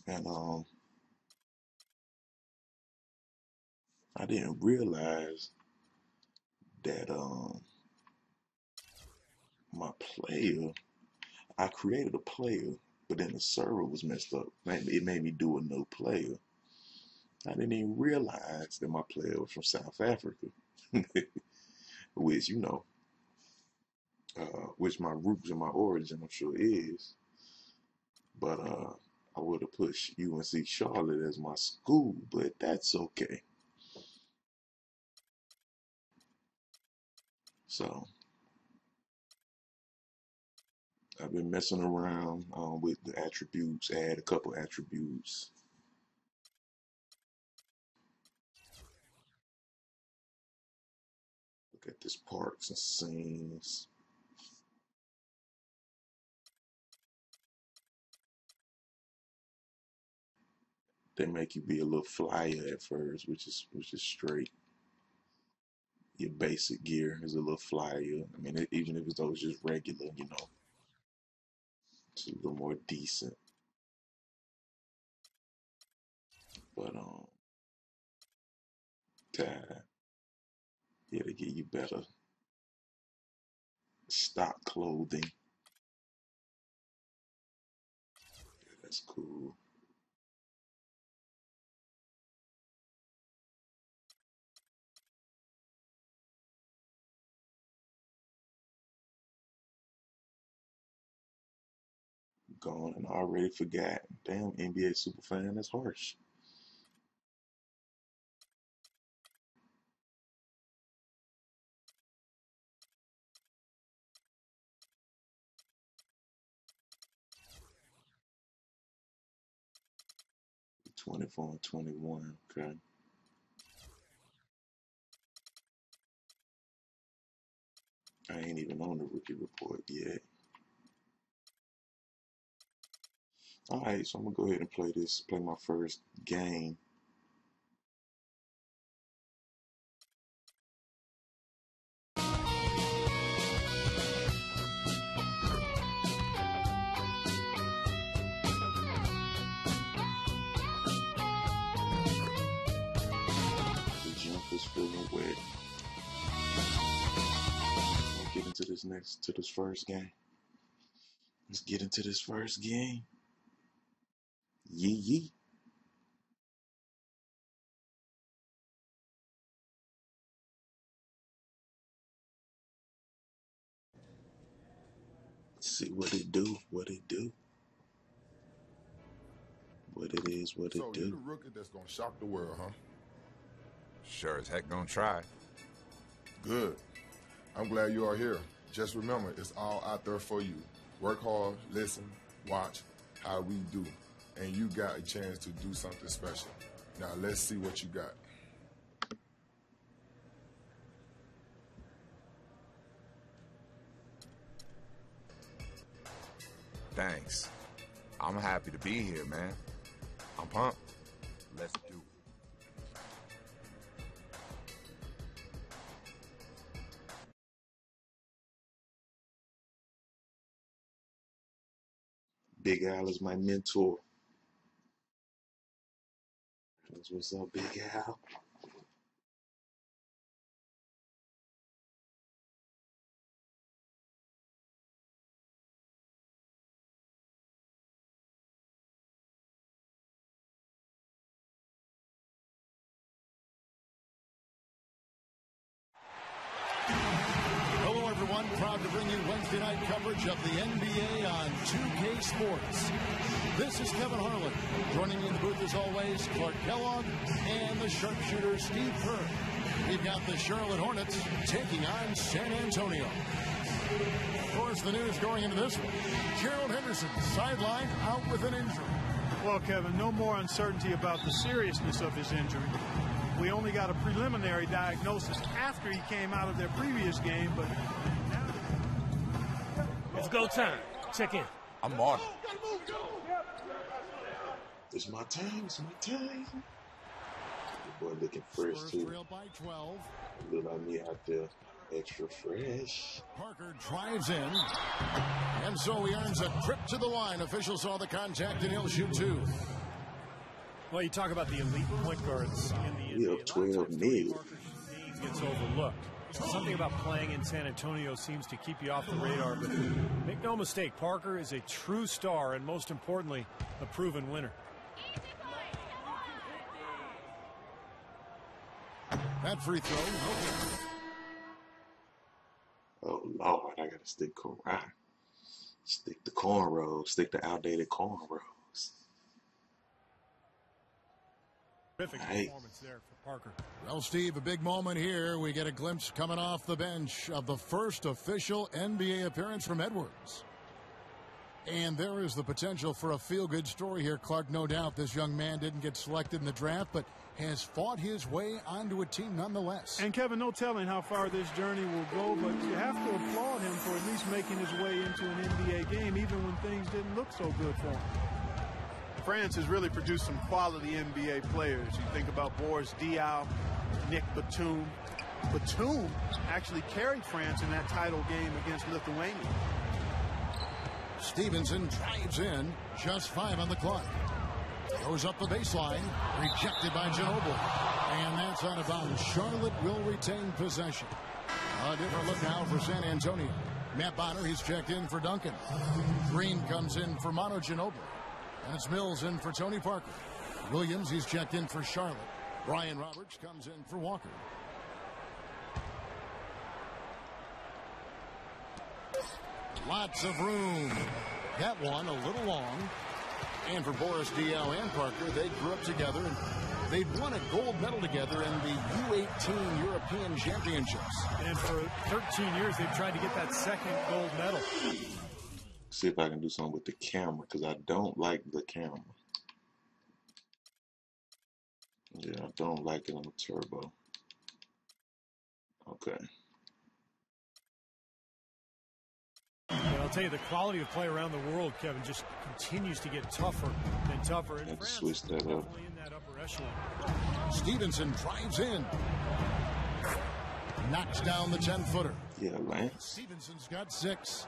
And I didn't realize that my player, I created a player, but then the server was messed up. It made me do a no player. I didn't even realize that my player was from South Africa, which which my roots and my origin I'm sure is. But I would have put UNC Charlotte as my school, but that's okay. So I've been messing around with the attributes, add a couple attributes. Look at this parks and scenes. They make you be a little flyer at first, which is straight. Your basic gear is a little flyer. I mean, even if it's those just regular, it's a little more decent. But yeah, they give you better stock clothing. Yeah, that's cool. Gone and already forgot. Damn, NBA superfan, that's harsh. 24 and 21. Okay. I ain't even on the rookie report yet. All right, so I'm gonna go ahead and play my first game. The jump is feeling wet. Let's get into this first game. Let's get into this first game. Yee yee. Let's see what it do. What it do. What it is. What it So do. you're the rookie that's gonna shock the world, huh? Sure as heck gonna try. Good. I'm glad you are here. Just remember, it's all out there for you. Work hard, listen, watch how we do. And you got a chance to do something special. Now let's see what you got. Thanks. I'm happy to be here, man. I'm pumped. Let's do it. Big Al is my mentor. What's up, Big Al? Hello, everyone. Proud to bring you Wednesday night coverage of the NBA on 2K Sports. This is Kevin Harlan. Joining me in the booth, as always, Clark Kellogg and the sharpshooter Steve Kerr. We've got the Charlotte Hornets taking on San Antonio. Of course, the news going into this one. Gerald Henderson, sidelined, out with an injury. Well, Kevin, no more uncertainty about the seriousness of his injury. We only got a preliminary diagnosis after he came out of their previous game, but It's go time. Check in. I'm on it. It's my time. It's my time. The boy looking fresh, Spurs too. trail by 12. Look like me out there, extra fresh. Parker drives in, and so he earns a trip to the line. Officials saw the contact, and he'll shoot two. Well, you talk about the elite point guards in the We NBA. up 12 nil. Gets overlooked. Something about playing in San Antonio seems to keep you off the radar, but make no mistake, Parker is a true star and, most importantly, a proven winner. That free throw. Oh, Lord, I got to stick Kawhi. Stick the cornrows. Stick the outdated cornrows. Terrific performance there for Parker. Well, Steve, a big moment here. We get a glimpse coming off the bench of the first official NBA appearance from Edwards. And there is the potential for a feel-good story here, Clark. No doubt this young man didn't get selected in the draft, but has fought his way onto a team nonetheless. And, Kevin, no telling how far this journey will go, but you have to applaud him for at least making his way into an NBA game, even when things didn't look so good for him. France has really produced some quality NBA players. You think about Boris Diaw, Nick Batum. Batum actually carried France in that title game against Lithuania. Stevenson drives in, just 5 on the clock. Goes up the baseline, rejected by Ginobili. And that's out of bounds. Charlotte will retain possession. A different look now for San Antonio. Matt Bonner, he's checked in for Duncan. Green comes in for Manu Ginobili. And it's Mills in for Tony Parker. Williams, he's checked in for Charlotte. Brian Roberts comes in for Walker. Lots of room. That one a little long. And for Boris Diaw and Parker, they grew up together and they'd won a gold medal together in the U18 European Championships. And for 13 years, they've tried to get that second gold medal. See if I can do something with the camera, because I don't like the camera. Yeah, I don't like it on the turbo. Okay. But I'll tell you, the quality of play around the world, Kevin, just continues to get tougher and tougher. And Had to France switch that up. definitely in that upper echelon. Stevenson drives in. Knocks down the 10-footer. Yeah, Lance. Stevenson's got 6.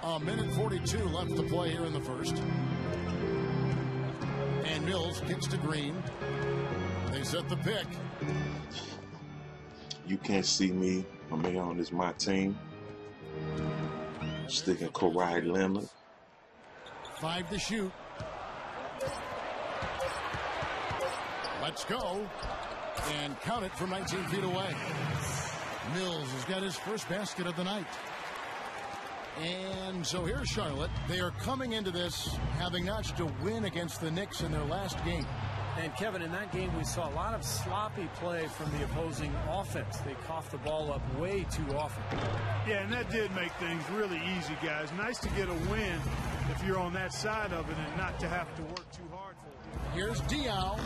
A minute 42 left to play here in the first. And Mills kicks to Green. They set the pick. You can't see me. I'm here on this my team. Sticking Kawhi Leonard. 5 to shoot. Let's go. And count it from 19 feet away. Mills has got his first basket of the night. And so here's Charlotte. They are coming into this having notched a win against the Knicks in their last game. And, Kevin, in that game, we saw a lot of sloppy play from the opposing offense. They coughed the ball up way too often. Yeah, and that did make things really easy, guys. Nice to get a win if you're on that side of it and not to have to work too hard for it. Here's Diaw.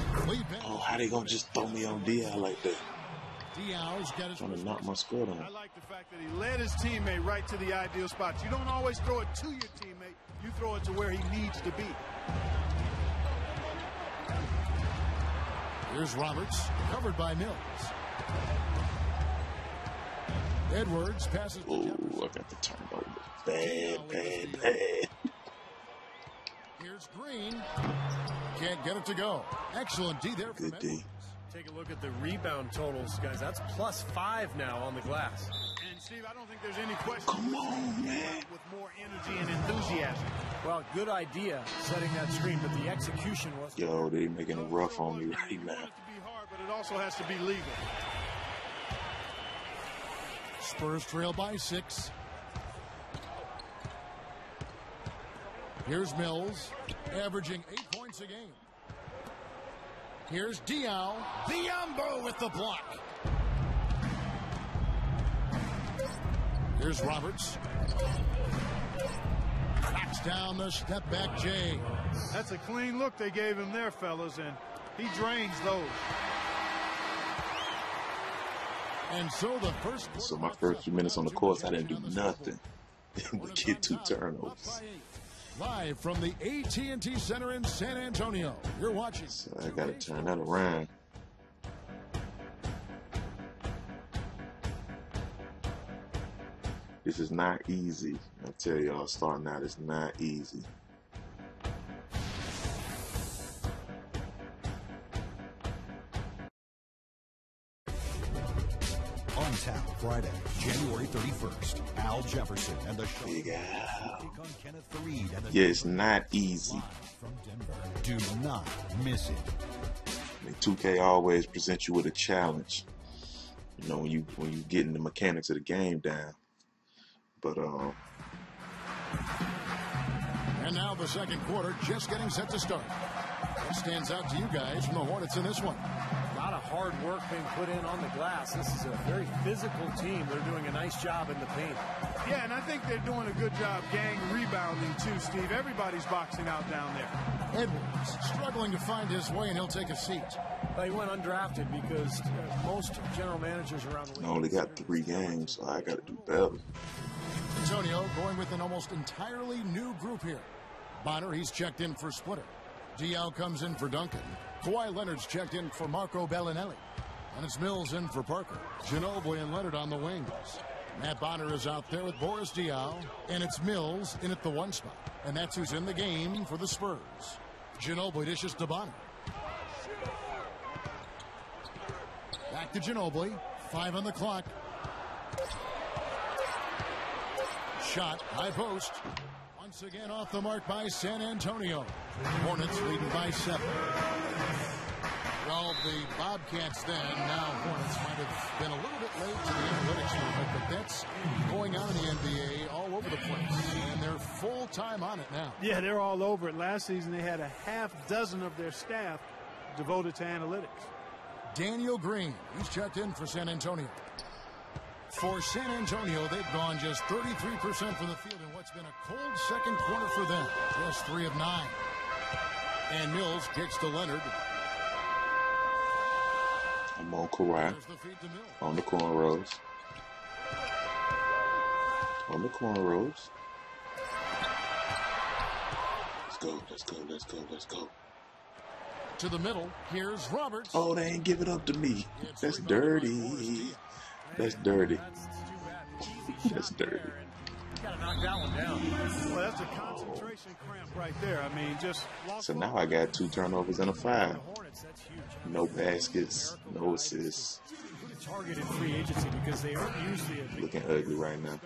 Oh, how they gonna just throw me on Diaw like that? Diaw's got his Trying to knock my score down. I like the fact that he led his teammate right to the ideal spots. You don't always throw it to your teammate. You throw it to where he needs to be. Here's Roberts, covered by Mills. Edwards passes. Oh, I got the turnover. Bad. Here's Green. Can't get it to go. Excellent D there from Good D. Edwards. Take a look at the rebound totals, guys. That's +5 now on the glass. And, Steve, I don't think there's any question. Come on, man. With more energy and enthusiasm. Well, good idea setting that screen, but the execution was... Yo, they making it rough on me right You now. want it to be hard, but it also has to be legal. Spurs trail by 6. Here's Mills, averaging 8 points a game. Here's Diaw. Biyombo with the block. Here's Roberts. Knocks down the step back J. That's a clean look they gave him there, fellas, and he drains those. And so the first. So my first few minutes on the course, I didn't do nothing. We get 2 turnovers. Live from the AT&T Center in San Antonio. You're watching. So I got to turn that around. This is not easy. I tell y'all, starting out, it's not easy. On tap Friday, January 31st. Al Jefferson and the show. Big Al. Take on Kenneth Fareed and the Yeah, it's not easy. from Denver. Do not miss it. I mean, 2K always presents you with a challenge. You know, when you getting the mechanics of the game down. But And now the second quarter just getting set to start. What stands out to you guys from the Hornets in this one? A lot of hard work being put in on the glass. This is a very physical team. They're doing a nice job in the paint. Yeah, and I think they're doing a good job gang rebounding too, Steve. Everybody's boxing out down there. Edwards struggling to find his way, and he'll take a seat. He went undrafted because most general managers around the league. I only got 3 games, so I got to do better. Antonio going with an almost entirely new group here. Bonner, he's checked in for Splitter. Diaw comes in for Duncan. Kawhi Leonard's checked in for Marco Bellinelli. And it's Mills in for Parker. Ginobili and Leonard on the wings. Matt Bonner is out there with Boris Diaw. And it's Mills in at the 1 spot. And that's who's in the game for the Spurs. Ginobili dishes to Bonner. Back to Ginobili. 5 on the clock. Shot, high post. Once again off the mark by San Antonio. Hornets leading by 7. Well, the Bobcats then, now Hornets might have been a little bit late to the analytics movement, but that's going on in the NBA all over the place, and they're full time on it now. Yeah, they're all over it. Last season they had a half dozen of their staff devoted to analytics. Daniel Green, he's checked in for San Antonio. For San Antonio, they've gone just 33% from the field in what's been a cold second quarter for them. Just 3 of 9. And Mills kicks to Leonard. I'm on Kawhi. There's the feed to Mills. On the cornrows. On the cornrows. Let's go, let's go, let's go, let's go. To the middle, here's Roberts. Oh, they ain't giving up to me. That's dirty. That's dirty. That's dirty. Got to knock that one down. Well, that's a concentration cramp right there. I mean, just lost. So now I got 2 turnovers and a 5. Hornets, that's huge. No baskets, no assists. Targeted free agency because they aren't usually a big Looking ugly right now.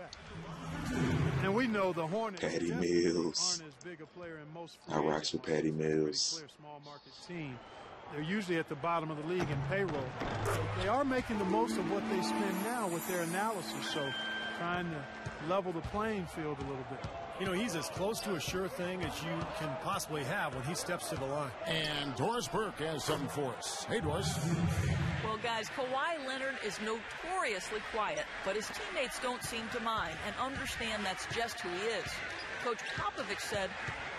And we know the Hornets Patty definitely Mills. aren't as big a player in most free I rocks with Patty agencies. Mills. Pretty clear small market team. They're usually at the bottom of the league in payroll. They are making the most of what they spend now with their analysis, so trying to level the playing field a little bit. You know, he's as close to a sure thing as you can possibly have when he steps to the line. And Doris Burke has something for us. Hey, Doris. Well, guys, Kawhi Leonard is notoriously quiet, but his teammates don't seem to mind and understand that's just who he is. Coach Popovich said,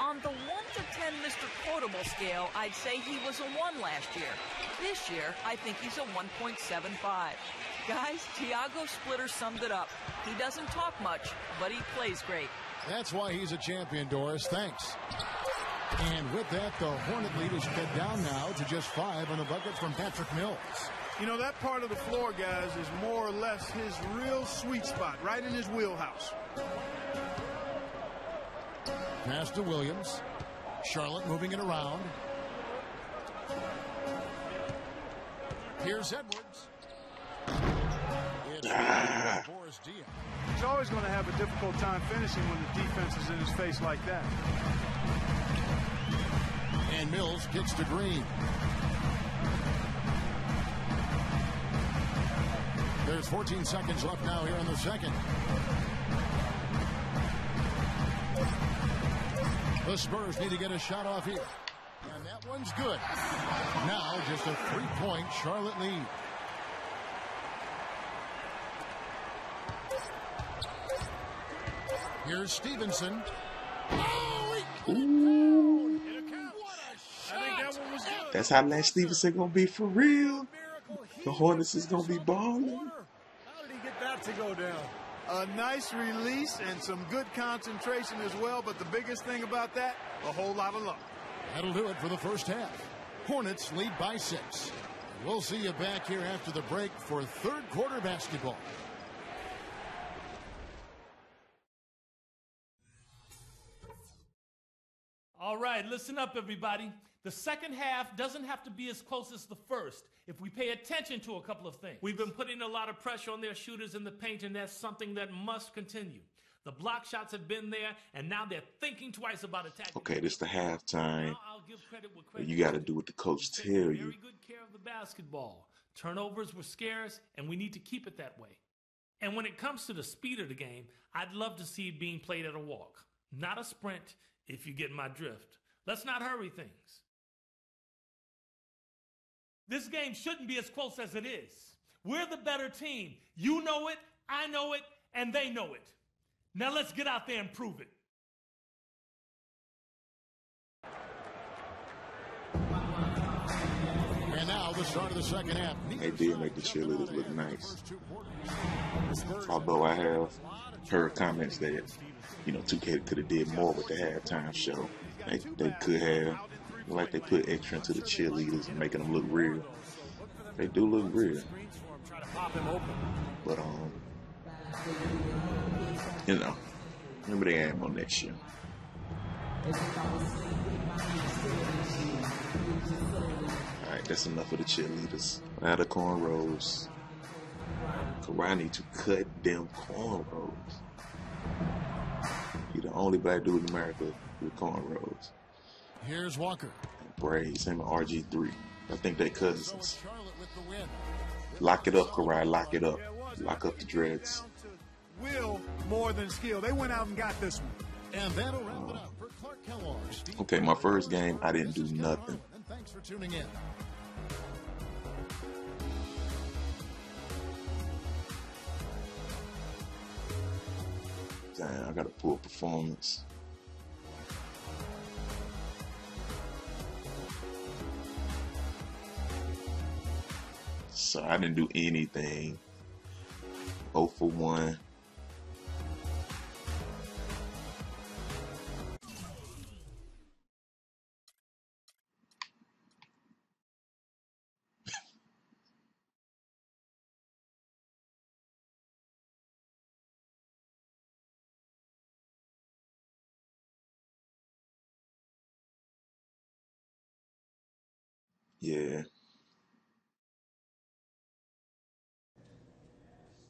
on the 1 to 10 Mr. Quotable scale, I'd say he was a 1 last year. This year, I think he's a 1.75. Guys, Tiago Splitter summed it up. He doesn't talk much, but he plays great. That's why he's a champion, Doris. Thanks. And with that, the Hornet lead is cut down now to just 5 on the bucket from Patrick Mills. You know, that part of the floor, guys, is more or less his real sweet spot, right in his wheelhouse. Pass to Williams. Charlotte moving it around. Here's Edwards. It's Boris Diaw. He's always going to have a difficult time finishing when the defense is in his face like that. And Mills kicks to Green. There's 14 seconds left now here in the second. The Spurs need to get a shot off here. And that one's good. Now just a 3-point Charlotte lead. Here's Stevenson. Ooh. I think that one was good. That's how Lance Stevenson gonna be for real. The Hornets is gonna be balling. How did he get that to go down? A nice release and some good concentration as well, but the biggest thing about that, a whole lot of luck. That'll do it for the first half. Hornets lead by 6. We'll see you back here after the break for third quarter basketball. All right. right, listen up, everybody. The second half doesn't have to be as close as the first if we pay attention to a couple of things. We've been putting a lot of pressure on their shooters in the paint, and that's something that must continue. The block shots have been there, and now they're thinking twice about attacking. Okay, this is the halftime. Now I'll give credit where credit You got to do what the coach tell you. Very good care of the basketball. Turnovers were scarce, and we need to keep it that way. And when it comes to the speed of the game, I'd love to see it being played at a walk, not a sprint, if you get my drift. Let's not hurry things. This game shouldn't be as close as it is. We're the better team. You know it, I know it, and they know it. Now let's get out there and prove it. And now the start of the second half. They did make the cheerleaders look nice. Although I have heard comments that, 2K could have did more with the halftime show. They could have, like they put extra into the cheerleaders and making them look real. They do look real. But, remember they aim on next year. Alright, that's enough of the cheerleaders. Now the cornrows. Kawhi need to cut them cornrows. He the only black dude in America with cornrows. Here's Walker. And braids, him and RG3. I think they cousins. Lock it up, Kawhi. Lock it up. Lock up the dreads. Will more than skill. They went out and got this one. And that'll wrap it up for Clark Kellogg. Okay, my first game, I didn't do nothing. And thanks for tuning in. Damn, I got a poor performance. So I didn't do anything. 0 for 1. Yeah.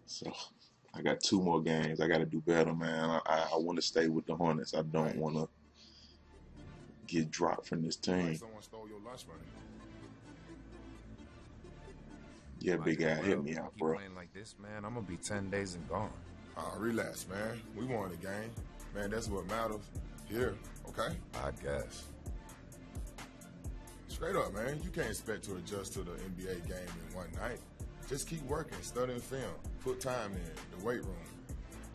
So I got 2 more games. I got to do better, man. I want to stay with the Hornets. I don't want to get dropped from this team. Someone stole your lunch money. Yeah, big guy, hit me out, bro. Playing like this, man, I'm gonna be 10 days and gone. Relax, man. We won the game. Man, that's what matters here, okay? I guess. Straight up, man. You can't expect to adjust to the NBA game in one night. Just keep working, studying film, put time in the weight room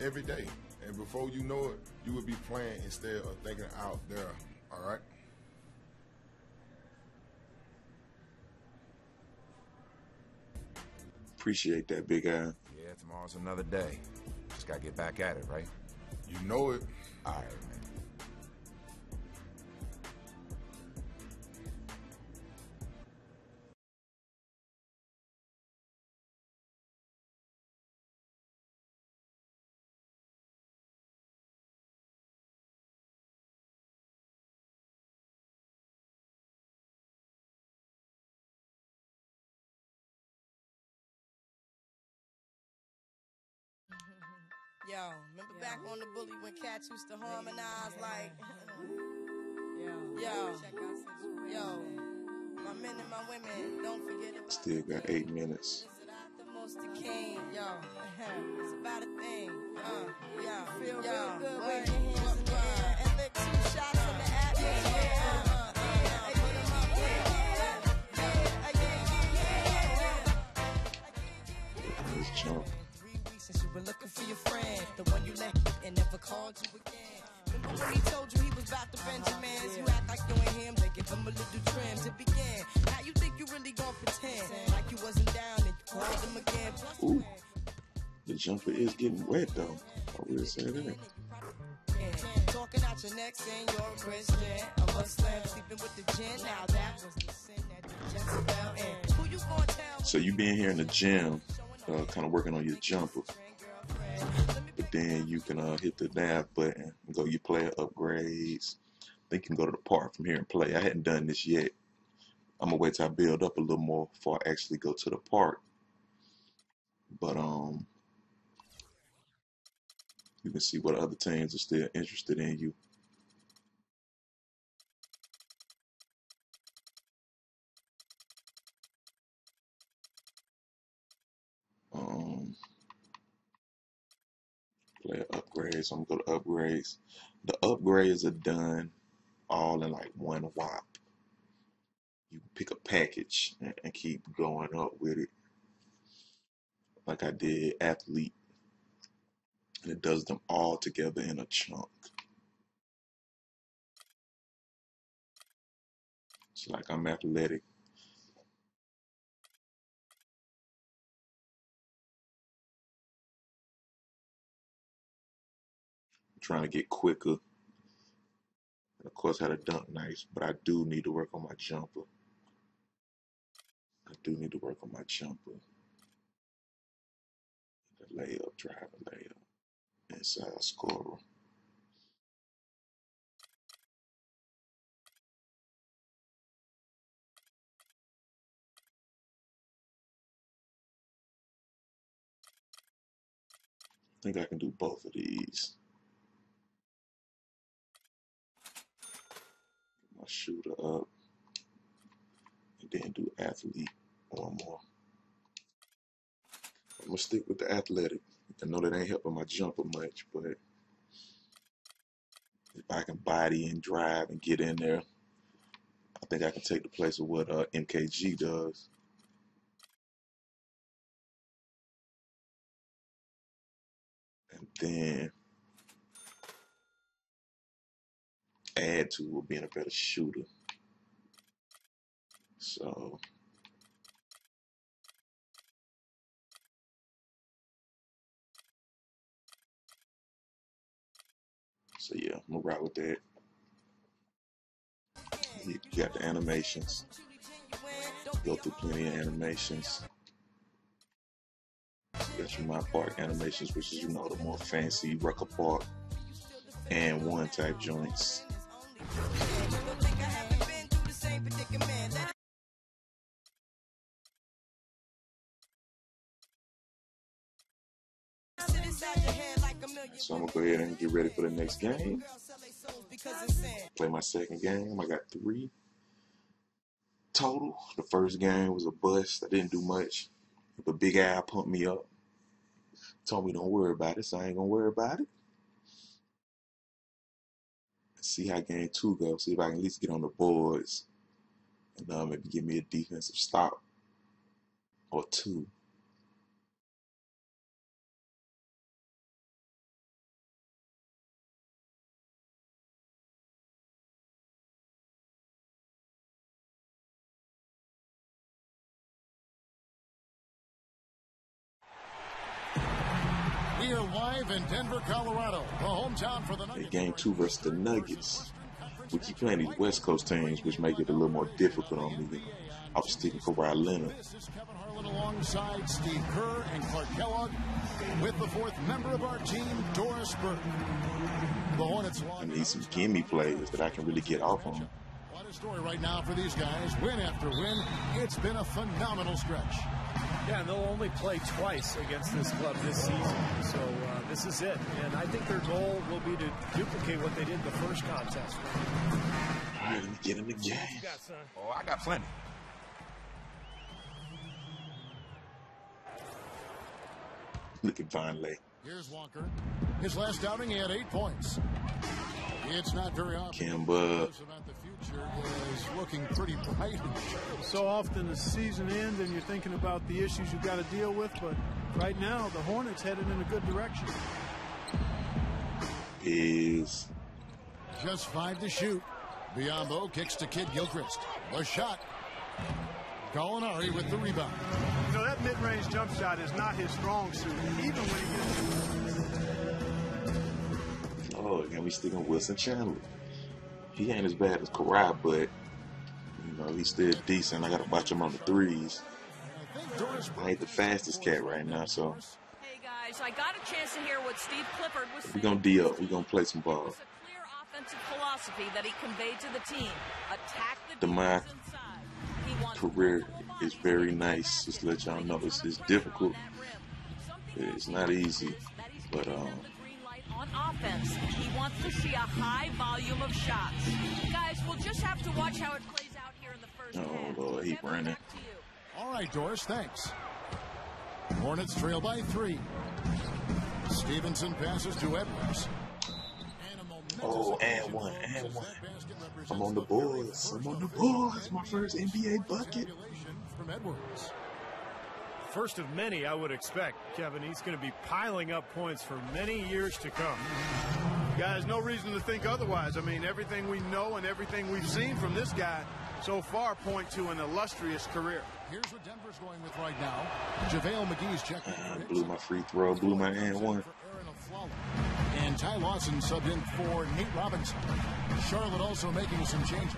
every day. And before you know it, you will be playing instead of thinking out there, all right? Appreciate that, big guy. Yeah, tomorrow's another day. Just gotta get back at it, right? You know it. All right, man. Yo, remember back on the bully when cats used to harmonize like, yo, my men and my women, don't forget about Still got 8 minutes. the most the king, yo, it's about a thing, feel real good, wave your hands in the air, and lick 2 shots in the atmosphere, Let's jump. Since you were looking for your friend, the one you left and never called you again. Remember when he told you he was about to Benjamins? You act like you ain't him, they give him a little trim to begin. Now you think you really gon' pretend like you wasn't down and you called him again. Ooh, the jumper is getting wet though. I will say that. Talking out your neck saying you're a Christian, a Muslim, sleeping with the gin. Now that was the sin that the Jezebel in. Who you gonna tell? So you being here in the gym, kind of working on your jumper, but then you can hit the nav button and go your player upgrades. think you can go to the park from here and play. I hadn't done this yet. I'm gonna wait till I build up a little more before I actually go to the park. But you can see what other teams are still interested in you. Player upgrades. So I'm gonna go to upgrades. The upgrades are done all in like one whop. You pick a package and keep going up with it. Like I did athlete. And it does them all together in a chunk. So like I'm athletic. I'm trying to get quicker. And of course, how to dunk nice, but I do need to work on my jumper. The layup, drive, layup, inside scorer. I think I can do both of these. Get my shooter up, and then do athlete one more. I'm gonna stick with the athletic. I know that ain't helping my jumper much, but if I can body and drive and get in there, I think I can take the place of what MKG does. And then add to being a better shooter. So yeah, I'm gonna ride with that. You got the animations. Go through plenty of animations. You got your My Park animations, which is, you know, the more fancy Rucker Park and one type joints. So I'm gonna go ahead and get ready for the next game. Play my second game. I got 3 total. The first game was a bust. I didn't do much. But Big Al pumped me up. Told me don't worry about it, so I ain't gonna worry about it. See how game 2 goes. See if I can at least get on the boards. And maybe give me a defensive stop or 2. We are live in Denver, Colorado, the hometown for the Nuggets. Game 2 versus the Nuggets. We keep playing these West Coast teams, which make it a little more difficult on me. I was sticking Kawhi Leonard. This is Kevin Harlan alongside Steve Kerr and Clark Kellogg with the 4th member of our team, Doris Burke. The Hornets. I need some gimme players that I can really get off on. What a story right now for these guys. Win after win. It's been a phenomenal stretch. Yeah, and they'll only play twice against this club this season. So this is it. And I think their goal will be to duplicate what they did in the first contest. All right, let me get in the game. Oh, I got plenty. Look at Vonleh. Here's Walker. His last outing, he had 8 points. It's not very often. Kemba. About the future is looking pretty bright. So often the season ends and you're thinking about the issues you've got to deal with, but right now the Hornets headed in a good direction. Is just 5 to shoot. Biombo kicks to Kid Gilchrist. A shot. Gallinari with the rebound. You know, that mid-range jump shot is not his strong suit, even when he gets. Oh, and we sticking with Wilson Chandler. He ain't as bad as Kawhi, but you know he's still decent. I gotta watch him on the threes. I ain't the fastest cat right now, so. Hey guys, I got a chance to hear what Steve Clifford was saying. We're gonna D up. We're gonna play some ball. It's a clear offensive philosophy that he conveyed to the team. Attack the My defense inside. He wants career is very nice. Just to let y'all know, it's difficult. It's not easy, but on offense. He wants to see a high volume of shots. Guys, we'll just have to watch how it plays out here in the first half. oh Lord, he running. All right, Doris, thanks. Hornets trail by 3. Stevenson passes to Edwards. Oh, and one. I'm on the boards. My first NBA bucket. From Edwards. First of many, I would expect, Kevin. He's going to be piling up points for many years to come. Guys, no reason to think otherwise. I mean, everything we know and everything we've seen from this guy so far point to an illustrious career. Here's what Denver's going with right now. JaVale McGee's checking. Blew my free throw. Blew my and one. And Ty Lawson subbed in for Nate Robinson. Charlotte also making some changes.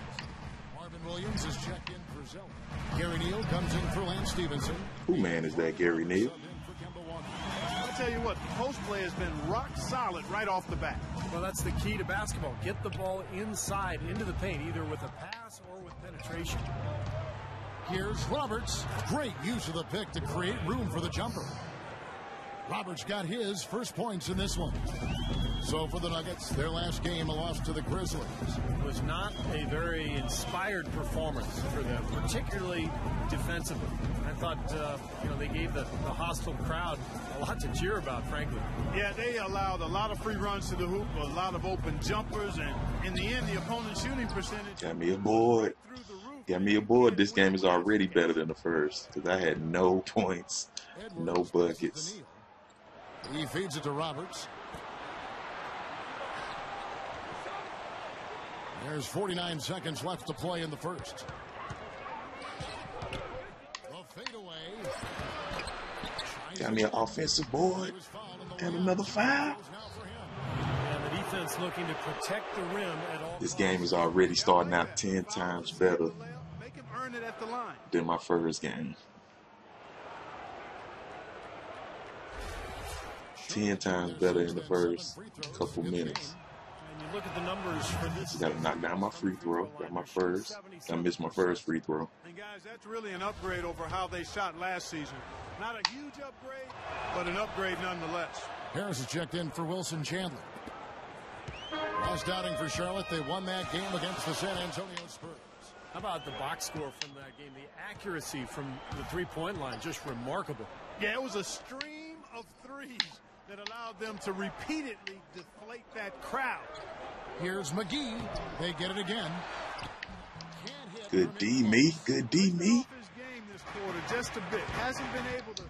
Marvin Williams is checked in for Zeller. Gary Neal comes in for Lance Stevenson. Who man is that, Gary Neal? I'll tell you what, the post play has been rock solid right off the bat. Well, that's the key to basketball. Get the ball inside into the paint, either with a pass or with penetration. Here's Roberts. Great use of the pick to create room for the jumper. Roberts got his first points in this one. So for the Nuggets, their last game, a loss to the Grizzlies. It was not a very inspired performance for them, particularly defensively. I thought, they gave the hostile crowd a lot to cheer about, frankly. Yeah, they allowed a lot of free runs to the hoop, a lot of open jumpers, and in the end, the opponent's shooting percentage. Got me aboard. This game is already better than the first because I had no points, no buckets. He feeds it to Roberts. There's 49 seconds left to play in the first. The fadeaway. Got me an offensive board and another foul. And the defense looking to protect the rim at all. This game is already starting out 10 times better Make him earn it at the line. than my first game. 10 times better in the first couple minutes. And you look at the numbers for this. Got to knock down my free throw. Got my first. I missed my first free throw. And guys, that's really an upgrade over how they shot last season. Not a huge upgrade, but an upgrade nonetheless. Harris is checked in for Wilson Chandler. Last outing for Charlotte, they won that game against the San Antonio Spurs. How about the box score from that game? The accuracy from the three-point line, just remarkable. Yeah, it was a stream of threes that allowed them to repeatedly deflate that crowd. Here's McGee. They get it again. Good D, me. Good D, me. His game this quarter just a bit. Hasn't been able to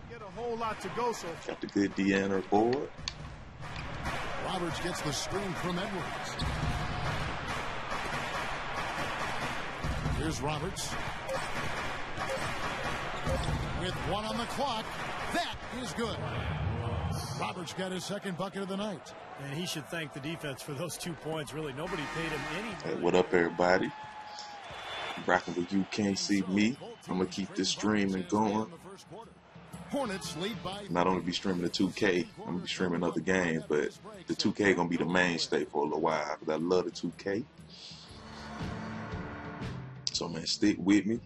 get a whole lot to go so far. Got the good D on her board. Roberts gets the screen from Edwards. Here's Roberts. With one on the clock. That is good. Roberts got his second bucket of the night. And he should thank the defense for those 2 points. Really, nobody paid him any. Hey, what up, everybody? Rocking with You Can't See Me. I'm going to keep this streaming going. Hornets lead by. Not only be streaming the 2K, I'm going to be streaming other games, but the 2K going to be the mainstay for a little while because I love the 2K. So, man, stick with me.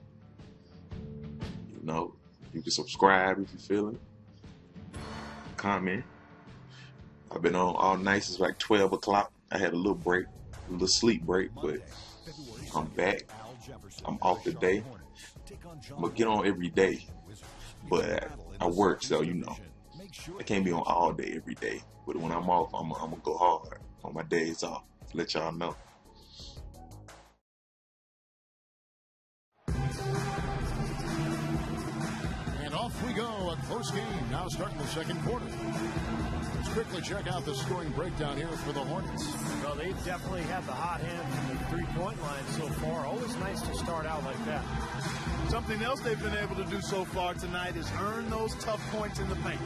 You know, you can subscribe if you're feeling. Comment. I've been on all night since like 12 o'clock. I had a little break, a little sleep break, but I'm back. I'm off today. I'm going to get on every day, but I work, so, you know, I can't be on all day every day. But when I'm off, I'm going to go hard on my days off. Let y'all know. And off we go. A close game now starting the second quarter. Let's quickly check out the scoring breakdown here for the Hornets. Well, they definitely had the hot hand from the three-point line so far. Always nice to start out like that. Something else they've been able to do so far tonight is earn those tough points in the paint.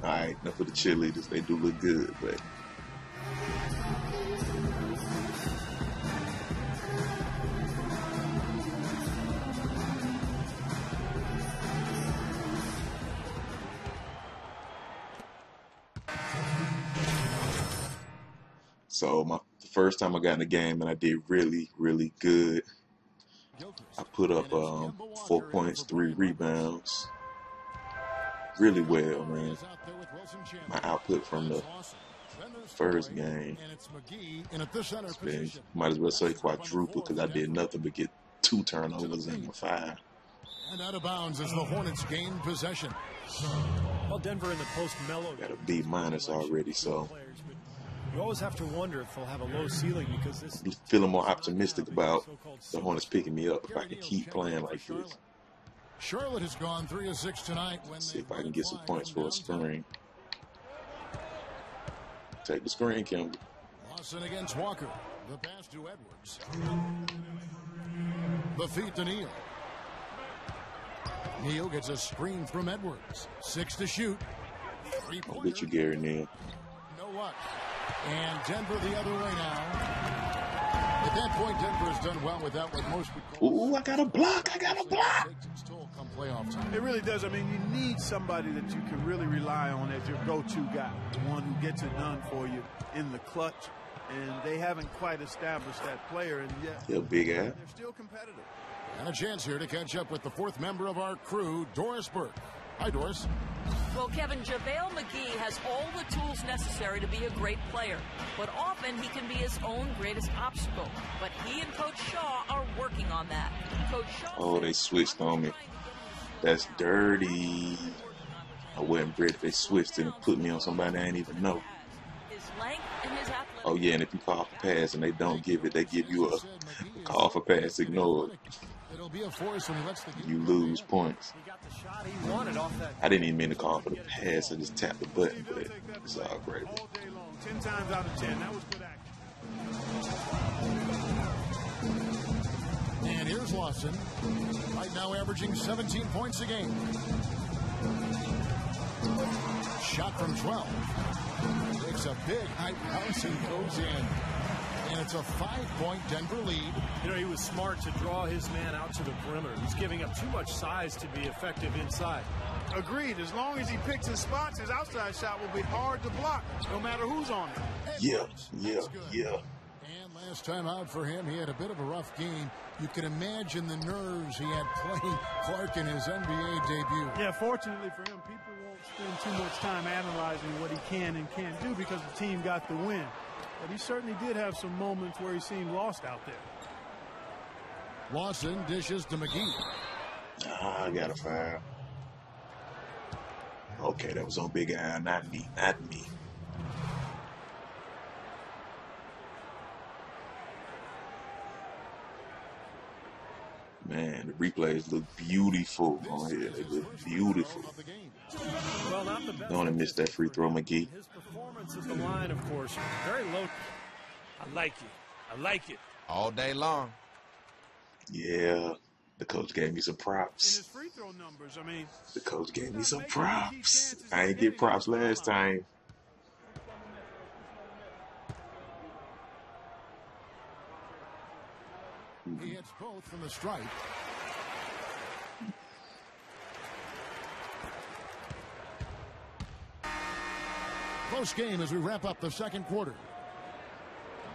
All right, enough of the cheerleaders. They do look good, but So the first time I got in the game and I did really, really good. I put up 4 points, 3 rebounds. Really well, man. My output from the first game, might as well say quadruple, because I did nothing but get 2 turnovers in the 5. And out of bounds as the Hornets gain possession. Well, Denver in the post mellow. Got a B- already, so you always have to wonder if they'll have a low ceiling, because this. I'm feeling more optimistic about the Hornets picking me up if I can keep playing like this. Charlotte has gone 3 of 6 tonight. See if I can get some points for a screen. Take the screen, Kimber. Lawson against Walker. The pass to Edwards. The feed to Neal. Neal gets a screen from Edwards. 6 to shoot. I'll get you, Gary Neal. You know what? And Denver the other way now. At that point, Denver has done well without what most would call. Ooh, I got a block. I got a block. It really does. I mean, you need somebody that you can really rely on as your go-to guy, the one who gets it done for you in the clutch. And they haven't quite established that player, and yet big ass. They're still competitive. And a chance here to catch up with the 4th member of our crew, Doris Burke. Hi, Doris. Well, Kevin, JaVale McGee has all the tools necessary to be a great player, but often he can be his own greatest obstacle. But he and Coach Shaw are working on that. Coach Shaw. Oh, they switched on me. That's dirty. I wasn't ready. They switched it and put me on somebody I didn't even know. His length and his athleticism. Oh, yeah, and if you call for pass and they don't give it, they give you a call for pass, ignore it. It'll be a force when he lets the You lose points. He got the shot he wanted off that. I didn't even mean to call for the pass. I just tapped the button, but it's all great. All day long, 10 times out of 10. That was good action. And here's Lawson, right now averaging 17 points a game. Shot from 12. Takes a big high bounce and goes in. And it's a 5-point Denver lead. You know, he was smart to draw his man out to the perimeter. He's giving up too much size to be effective inside. Agreed. As long as he picks his spots, his outside shot will be hard to block, no matter who's on it. Yeah. And last time out for him, he had a bit of a rough game. You can imagine the nerves he had playing Clark in his NBA debut. Yeah, fortunately for him, people won't spend too much time analyzing what he can and can't do because the team got the win. But he certainly did have some moments where he seemed lost out there. Lawson dishes to McGee. I got a foul. Okay, that was on Big Eye, not me. Man, the replays look beautiful on here. They look beautiful. Well, not the best. Don't want to miss that free throw, McGee. His performance at the line, of course, very low. I like it. All day long. Yeah, the coach gave me some In props. his free throw numbers, I mean, The coach gave me some props. I ain't get props last time. He hits both from the stripe. Close game as we wrap up the second quarter.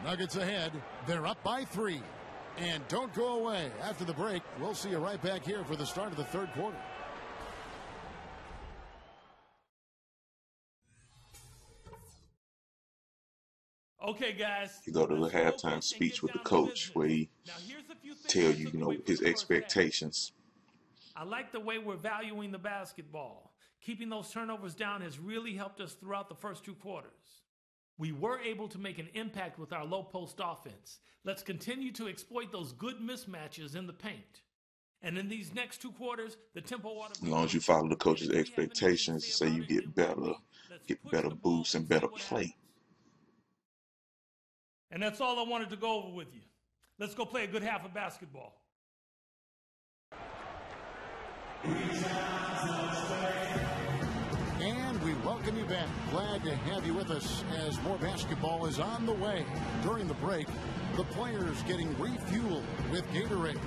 Nuggets ahead. They're up by 3. And don't go away. After the break, we'll see you right back here for the start of the third quarter. Okay, guys. You go to the halftime speech with the coach where he tell you, his expectations. I like the way we're valuing the basketball. Keeping those turnovers down has really helped us throughout the first 2 quarters. We were able to make an impact with our low post offense. Let's continue to exploit those good mismatches in the paint. And in these next 2 quarters, the tempo ought to be... As long as you follow the coach's expectations, say you get better boosts and better play. And that's all I wanted to go over with you. Let's go play a good half of basketball. And we welcome you back. Glad to have you with us as more basketball is on the way. During the break, the players getting refueled with Gatorade.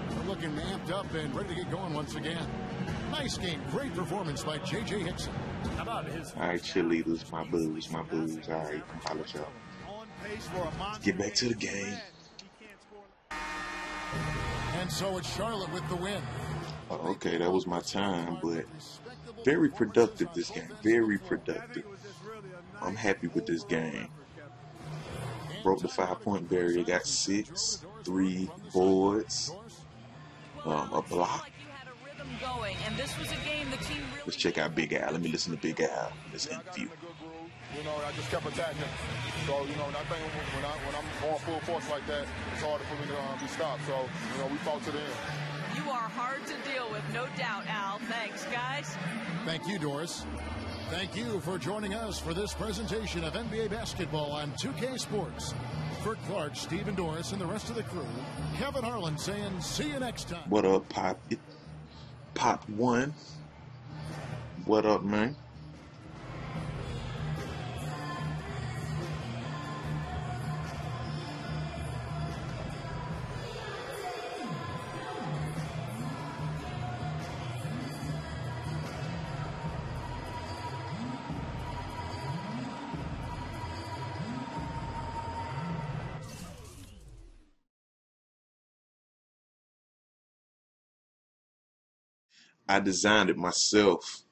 They're looking amped up and ready to get going once again. Nice game. Great performance by J.J. Hickson. How about his... All right, cheerleaders, my boos. All right, holla y'all. on Let's get back to the game. And so it's Charlotte with the win. Okay, that was my time, but very productive this game. Very productive. I'm happy with this game. Broke the 5-point barrier, got 6, 3 boards, a block. Let's check out Big Al. Let me listen to Big Al in this interview. You know, I just kept attacking. So, you know, I think when I'm going full force like that, it's harder for me to be stopped. So, you know, we fought to the end. You are hard to deal with, no doubt, Al. Thanks, guys. Thank you, Doris. Thank you for joining us for this presentation of NBA basketball on 2K Sports. For Clark, Steve, and Doris, and the rest of the crew, Kevin Harlan saying, see you next time. What up, Pop? Pop 1. What up, man? I designed it myself,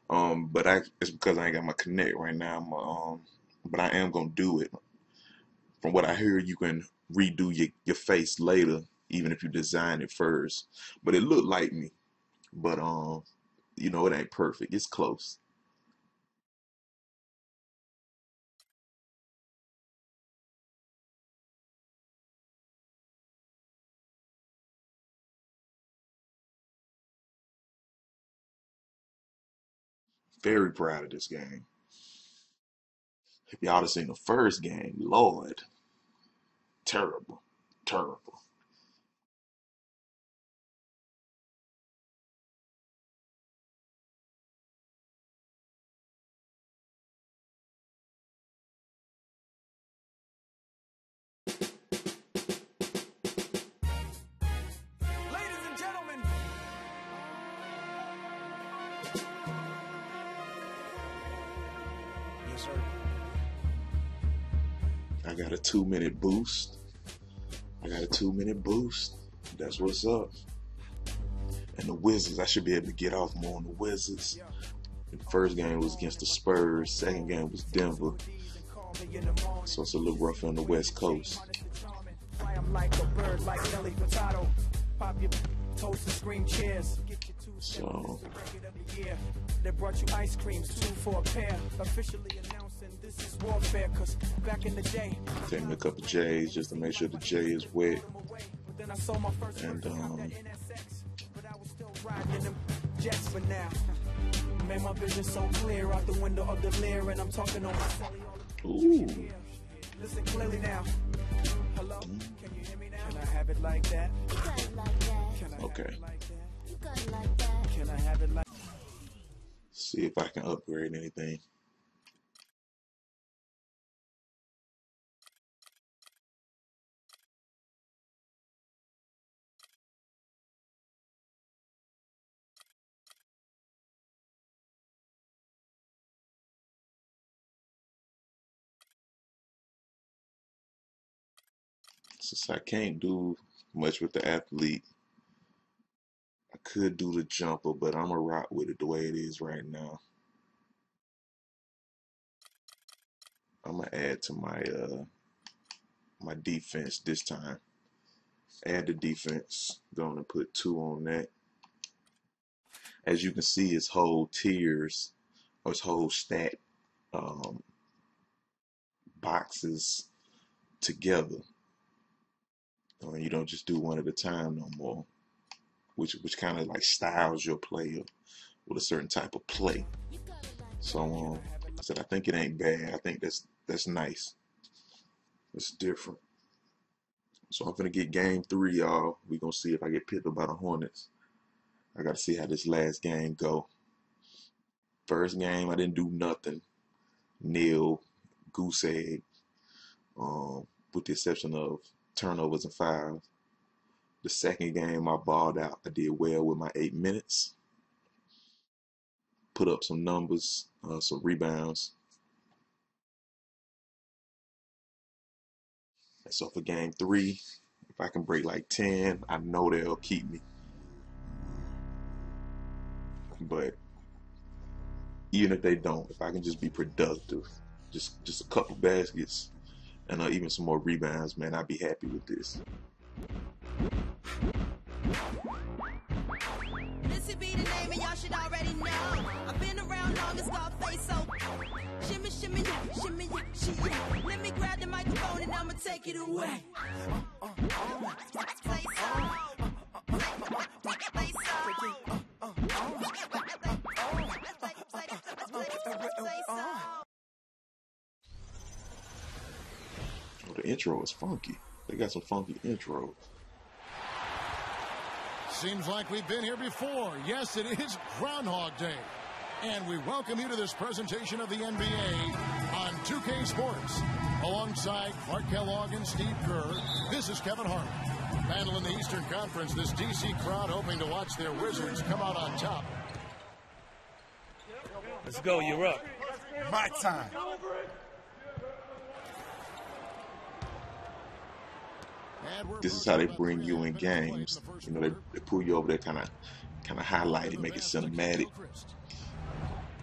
but it's because I ain't got my Connect right now. But I am gonna do it. From what I hear, you can redo your face later, even if you design it first. But it looked like me. But you know, it ain't perfect. It's close. Very proud of this game. If y'all have seen the first game, Lord, terrible, terrible. Ladies and gentlemen. Yes, sir. I got a 2-minute boost. That's what's up. And the Wizards, I should be able to get off more on the Wizards. The first game was against the Spurs. Second game was Denver. So it's a little rough on the West Coast. I'm like a bird, like Nelly Furtado. Pop your toast and scream cheers. So They brought you ice creams, 2 for a pair. Officially announcing this is warfare, cause back in the day. taking a couple J's just to make sure the J is wet. And Jets for now. Man, my vision so clear out the window of the Lear, and I'm talking on my celly. ooh. Listen clearly now. Hello? Can you hear me now? Can I have it like that? You got it like that. Can I Okay. have it like that? You got it like that. Can I have it like See if I can upgrade anything. Since I can't do much with the athlete, I could do the jumper, but I'm gonna rock with it the way it is right now. I'm gonna add to my defense this time. Add the defense. Going to put 2 on that. As you can see, it's whole tiers, or it's whole stat boxes together. You don't just do one at a time no more, which kind of like styles your player with a certain type of play. So I said I think it ain't bad. I think that's nice. It's different. So I'm gonna get game 3, y'all. We gonna see if I get picked up by the Hornets. I gotta see how this last game go. First game I didn't do nothing. Nil, goose egg, with the exception of turnovers and fouls. The second game I balled out. I did well with my 8 minutes. Put up some numbers, some rebounds. And so for game 3, if I can break like 10, I know they'll keep me. But even if they don't, if I can just be productive, just a couple baskets and even some more rebounds, man, I'd be happy with this. Missy be the name and y'all should already know. I've been around long as Scarface, so shimmy, shimmy, yeah, shimmy, yeah, shimmy, yeah. Let me grab the microphone and I'ma take it away. Say so. Say so. Oh, the intro is funky. They got some funky intros. Seems like we've been here before. Yes, it is Groundhog Day. And we welcome you to this presentation of the NBA on 2K Sports. Alongside Clark Kellogg and Steve Kerr, this is Kevin Harlan. Battle in the Eastern Conference, this DC crowd hoping to watch their Wizards come out on top. Let's go, you're up. My time. This is how they bring you in games. You know, they pull you over there, kind of highlight it, make it cinematic.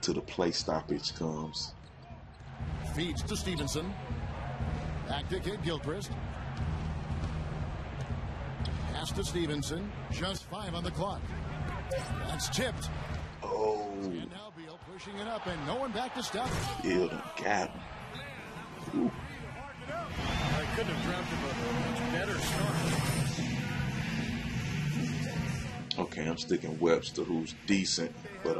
Till the play stoppage comes. Feeds to Stevenson. Back to Kid Gilchrist. Pass to Stevenson. Just 5 on the clock. That's tipped. Oh. And now Beal pushing it up, and no one back to stop. Beal done got him. Ooh. I couldn't have dreamt of a much better start. Okay, I'm sticking Webster, who's decent, but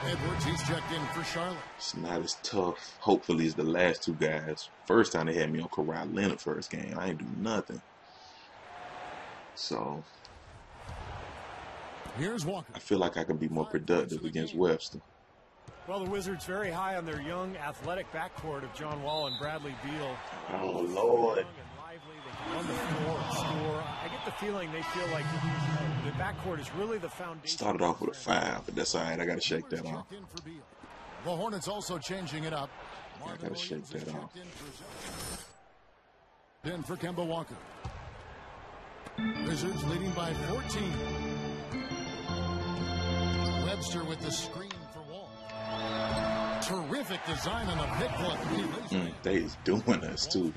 Edwards, he's checked in for Charlotte. it's not as tough, hopefully, as the last 2 guys. First time they had me on Kawhi Leonard first game, I ain't do nothing. So here's Walker. I feel like I can be more productive against Webster. Well, the Wizards very high on their young, athletic backcourt of John Wall and Bradley Beal. Oh, Lord. Young and lively, they can run the floor and score. I get the feeling they feel like the backcourt is really the foundation. Started off with a 5, but that's all right. I got to shake that off. The Hornets also changing it up. I got to shake that off. Then for Kemba Walker. Wizards leading by 14. Webster with the screen for Wall. Terrific design on the pick play. They is doing us, too.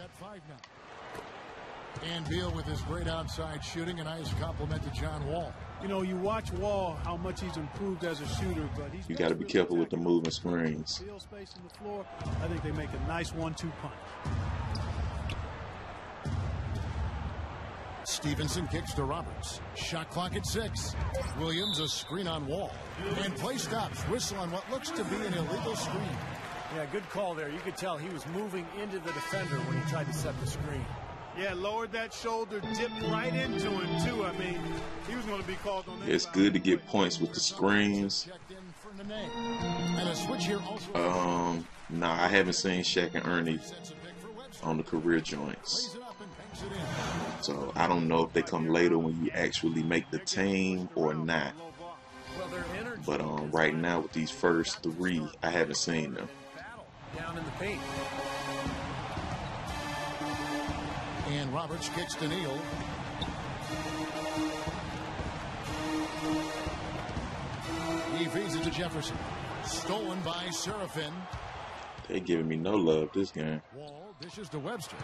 And Beal with his great outside shooting. A nice compliment to John Wall. You know, you watch Wall, how much he's improved as a shooter, but he's You got to be careful with the moving screens. Field space in the floor. I think they make a nice 1-2 punch. Stevenson kicks to Roberts. Shot clock at 6. Williams a screen on Wall. And play stops. Whistle on what looks to be an illegal screen. Yeah, good call there. You could tell he was moving into the defender when he tried to set the screen. Yeah, lowered that shoulder, dipped right into him, too. I mean, he was going to be called on that. It's good to get points with the screens. And a switch here also. Nah, I haven't seen Shaq and Ernie on the career joints. So I don't know if they come later when you actually make the team or not. But right now with these first 3, I haven't seen them. Down in the paint. And Roberts kicks to Neal. He feeds it to Jefferson. Stolen by Serafin. They giving me no love this game. Wall dishes to Webster.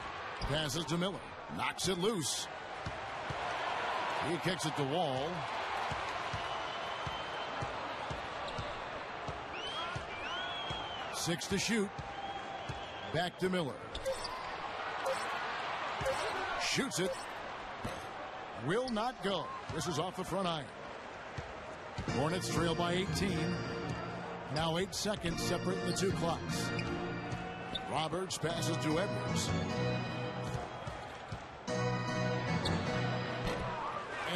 Passes to Miller. Knocks it loose. He kicks it to Wall. Six to shoot. Back to Miller. Shoots it. Will not go. This is off the front iron. Hornets trail by 18. Now 8 seconds separate the 2 clocks. Roberts passes to Edwards.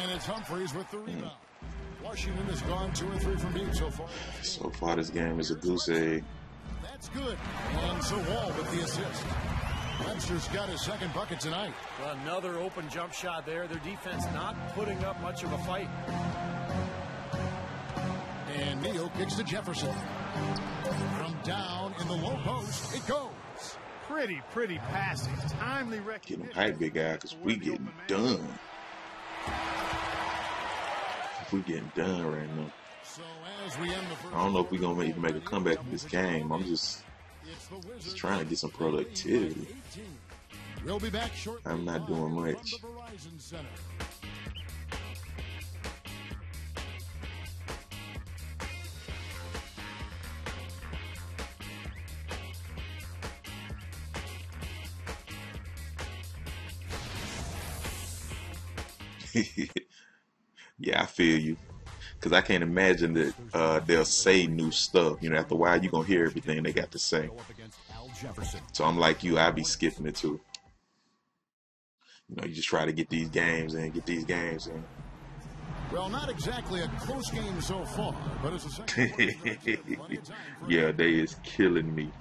And it's Humphreys with the rebound. Washington has gone 2 or 3 from deep so far. So far, this game is a goose egg. That's good. And so Wall with the assist. Webster's got his second bucket tonight. Well, another open jump shot there. Their defense not putting up much of a fight. And Neal kicks to Jefferson. From down in the low post, it goes. Pretty passing. Timely Get recognition. them hype, big guy, because we getting done. We getting done right now. So as we end the first I don't know if we're going to even make a comeback in this game. I'm just trying to get some productivity. We'll be back shortly. I'm not doing much. From the Verizon Center. Yeah, I feel you. Because I can't imagine that they'll say new stuff. You know, after a while, you're going to hear everything they got to say. So I'm like you. I'll be skipping it too. You know, you just try to get these games in. Well, not exactly a close game so far, but it's a second. Yeah, they is killing me.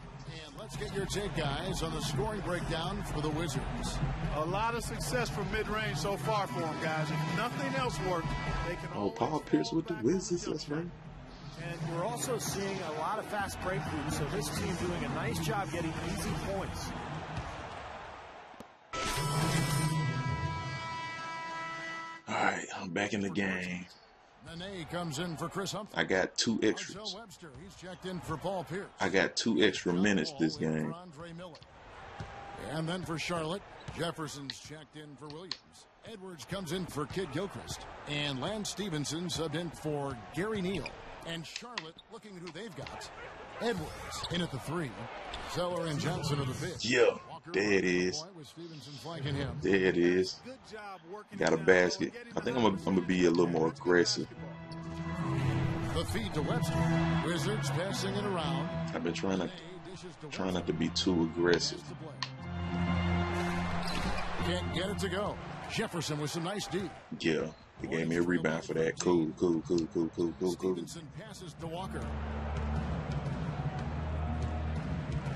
And let's get your take, guys, on the scoring breakdown for the Wizards. A lot of success from mid-range so far for them, guys. If nothing else works, they can. Oh, Paul Pierce with the Wizards. That's right. And we're also seeing a lot of fast breakthroughs, so this team doing a nice job getting easy points. All right, I'm back in the game. Nene comes in for Chris Humphrey. I got 2 Marcel extras. Webster, he's checked in for Paul Pierce. I got 2 extra minutes this game. Andre Miller. And then for Charlotte, Jefferson's checked in for Williams. Edwards comes in for Kid Gilchrist. And Lance Stevenson subbed in for Gary Neal. And Charlotte, looking at who they've got. Edwards in at the 3. Zeller and Johnson at the 5th. Yeah, there it is. There it is. Got a basket. I think I'm gonna be a little more aggressive. The feed to Webster. Wizards passing it around. I've been trying not to be too aggressive. Can't get it to go. Jefferson with some nice D. Yeah, they gave me a rebound for that. Cool. Stevenson passes to Walker.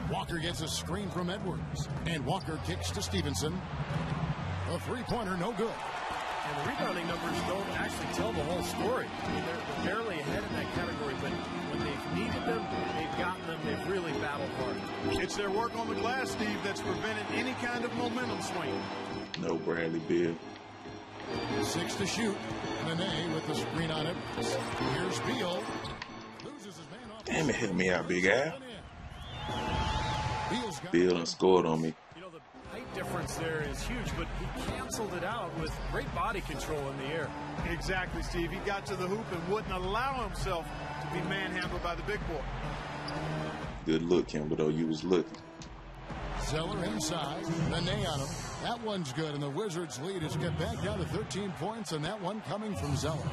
Walker gets a screen from Edwards. And Walker kicks to Stevenson. A three-pointer, no good. And the rebounding numbers don't actually tell the whole story. I mean, they're barely ahead in that category, but when they've needed them, they've gotten them. They've really battled hard. It's their work on the glass, Steve, that's prevented any kind of momentum swing. No Bradley Beal. 6 to shoot. Nene with the screen on it. Here's Beal. Loses his man off. Damn it, hit me out, big guy. Beal's got Beal done scored on me. You know, the height difference there is huge, but he canceled it out with great body control in the air. Exactly, Steve. He got to the hoop and wouldn't allow himself to be manhandled by the big boy. Good look, Kimber, though. You was looking. Zeller inside. Nene on him. That one's good, and the Wizards' lead is get back down to 13 points, and that one coming from Zeller.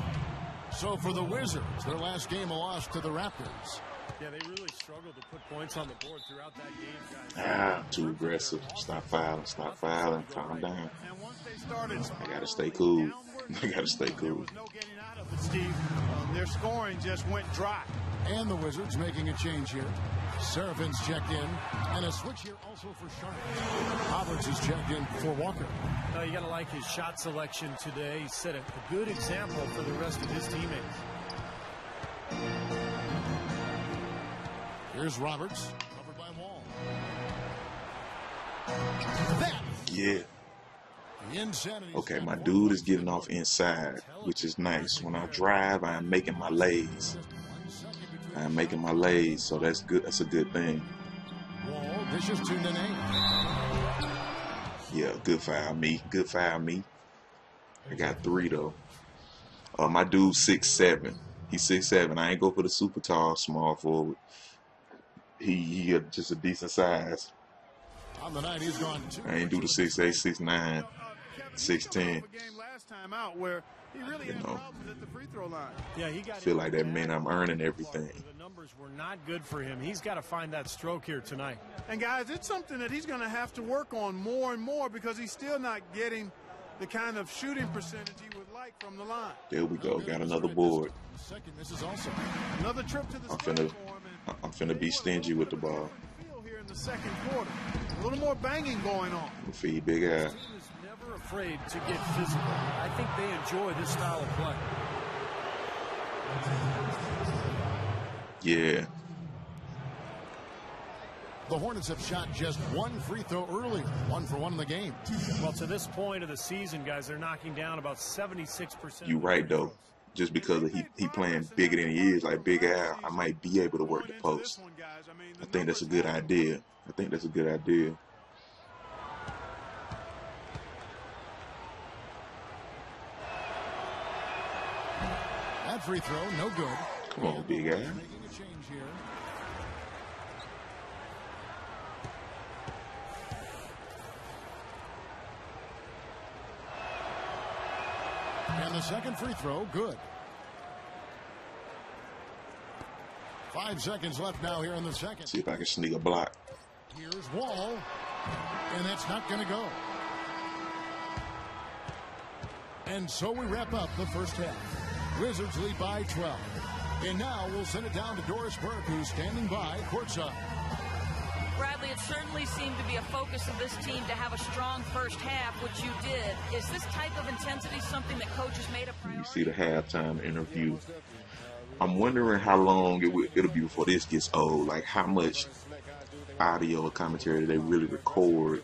So for the Wizards, their last game a loss to the Raptors. Yeah, they really struggled to put points on the board throughout that game, guys. Too aggressive. Stop fouling. Calm down. And once they started, I gotta stay cool. I gotta stay there cool. was no getting out of it, Steve. Their scoring just went dry. And the Wizards making a change here. Serafin's checked in. And a switch here also for Charlotte. Roberts is checked in for Walker. You got to like his shot selection today. He set a good example for the rest of his teammates. Here's Roberts. Covered by Wall. Yeah. The insanity. Okay, my dude is getting off inside, which is nice. When I drive, I am making my lays. So that's good. That's a good thing. Wall dishes to Nene. Yeah, good foul me. I got 3 though. My dude's 6'7". He's 6'7". I ain't go for the super tall small forward. He just a decent size. On the night, he's gone 2. I ain't do the 6'8", 6'9", 6'10". Last time out where he really had problems at the free throw line. Yeah, he got. I feel like that meant I'm earning everything. The numbers were not good for him. He's got to find that stroke here tonight. And guys, it's something that he's going to have to work on more and more because he's still not getting the kind of shooting percentage he would like from the line. There we go. Got another board. Second misses also. Another trip to the I'm finna be stingy with the ball. Here in the second quarter, a little more banging going on. Feed big eye. Never afraid to get physical. I think they enjoy this style of play. Yeah. The Hornets have shot just one free throw earlier, 1 for 1 in the game. Well, to this point of the season, guys, they're knocking down about 76%. You right, though. Just because he playing bigger than he is, like Big Al, I might be able to work the post. I think that's a good idea. That free throw, no good. Come on, Big Al. Making a change here. And the second free throw, good. 5 seconds left now here in the second. See if I can sneak a block. Here's Wall, and that's not going to go. And so we wrap up the first half. Wizards lead by 12. And now we'll send it down to Doris Burke, who's standing by courtside. Bradley, it certainly seemed to be a focus of this team to have a strong first half, which you did. Is this type of intensity something that coaches made a priority? You see the halftime interview. I'm wondering how long it'll be before this gets old. Like how much audio or commentary do they really record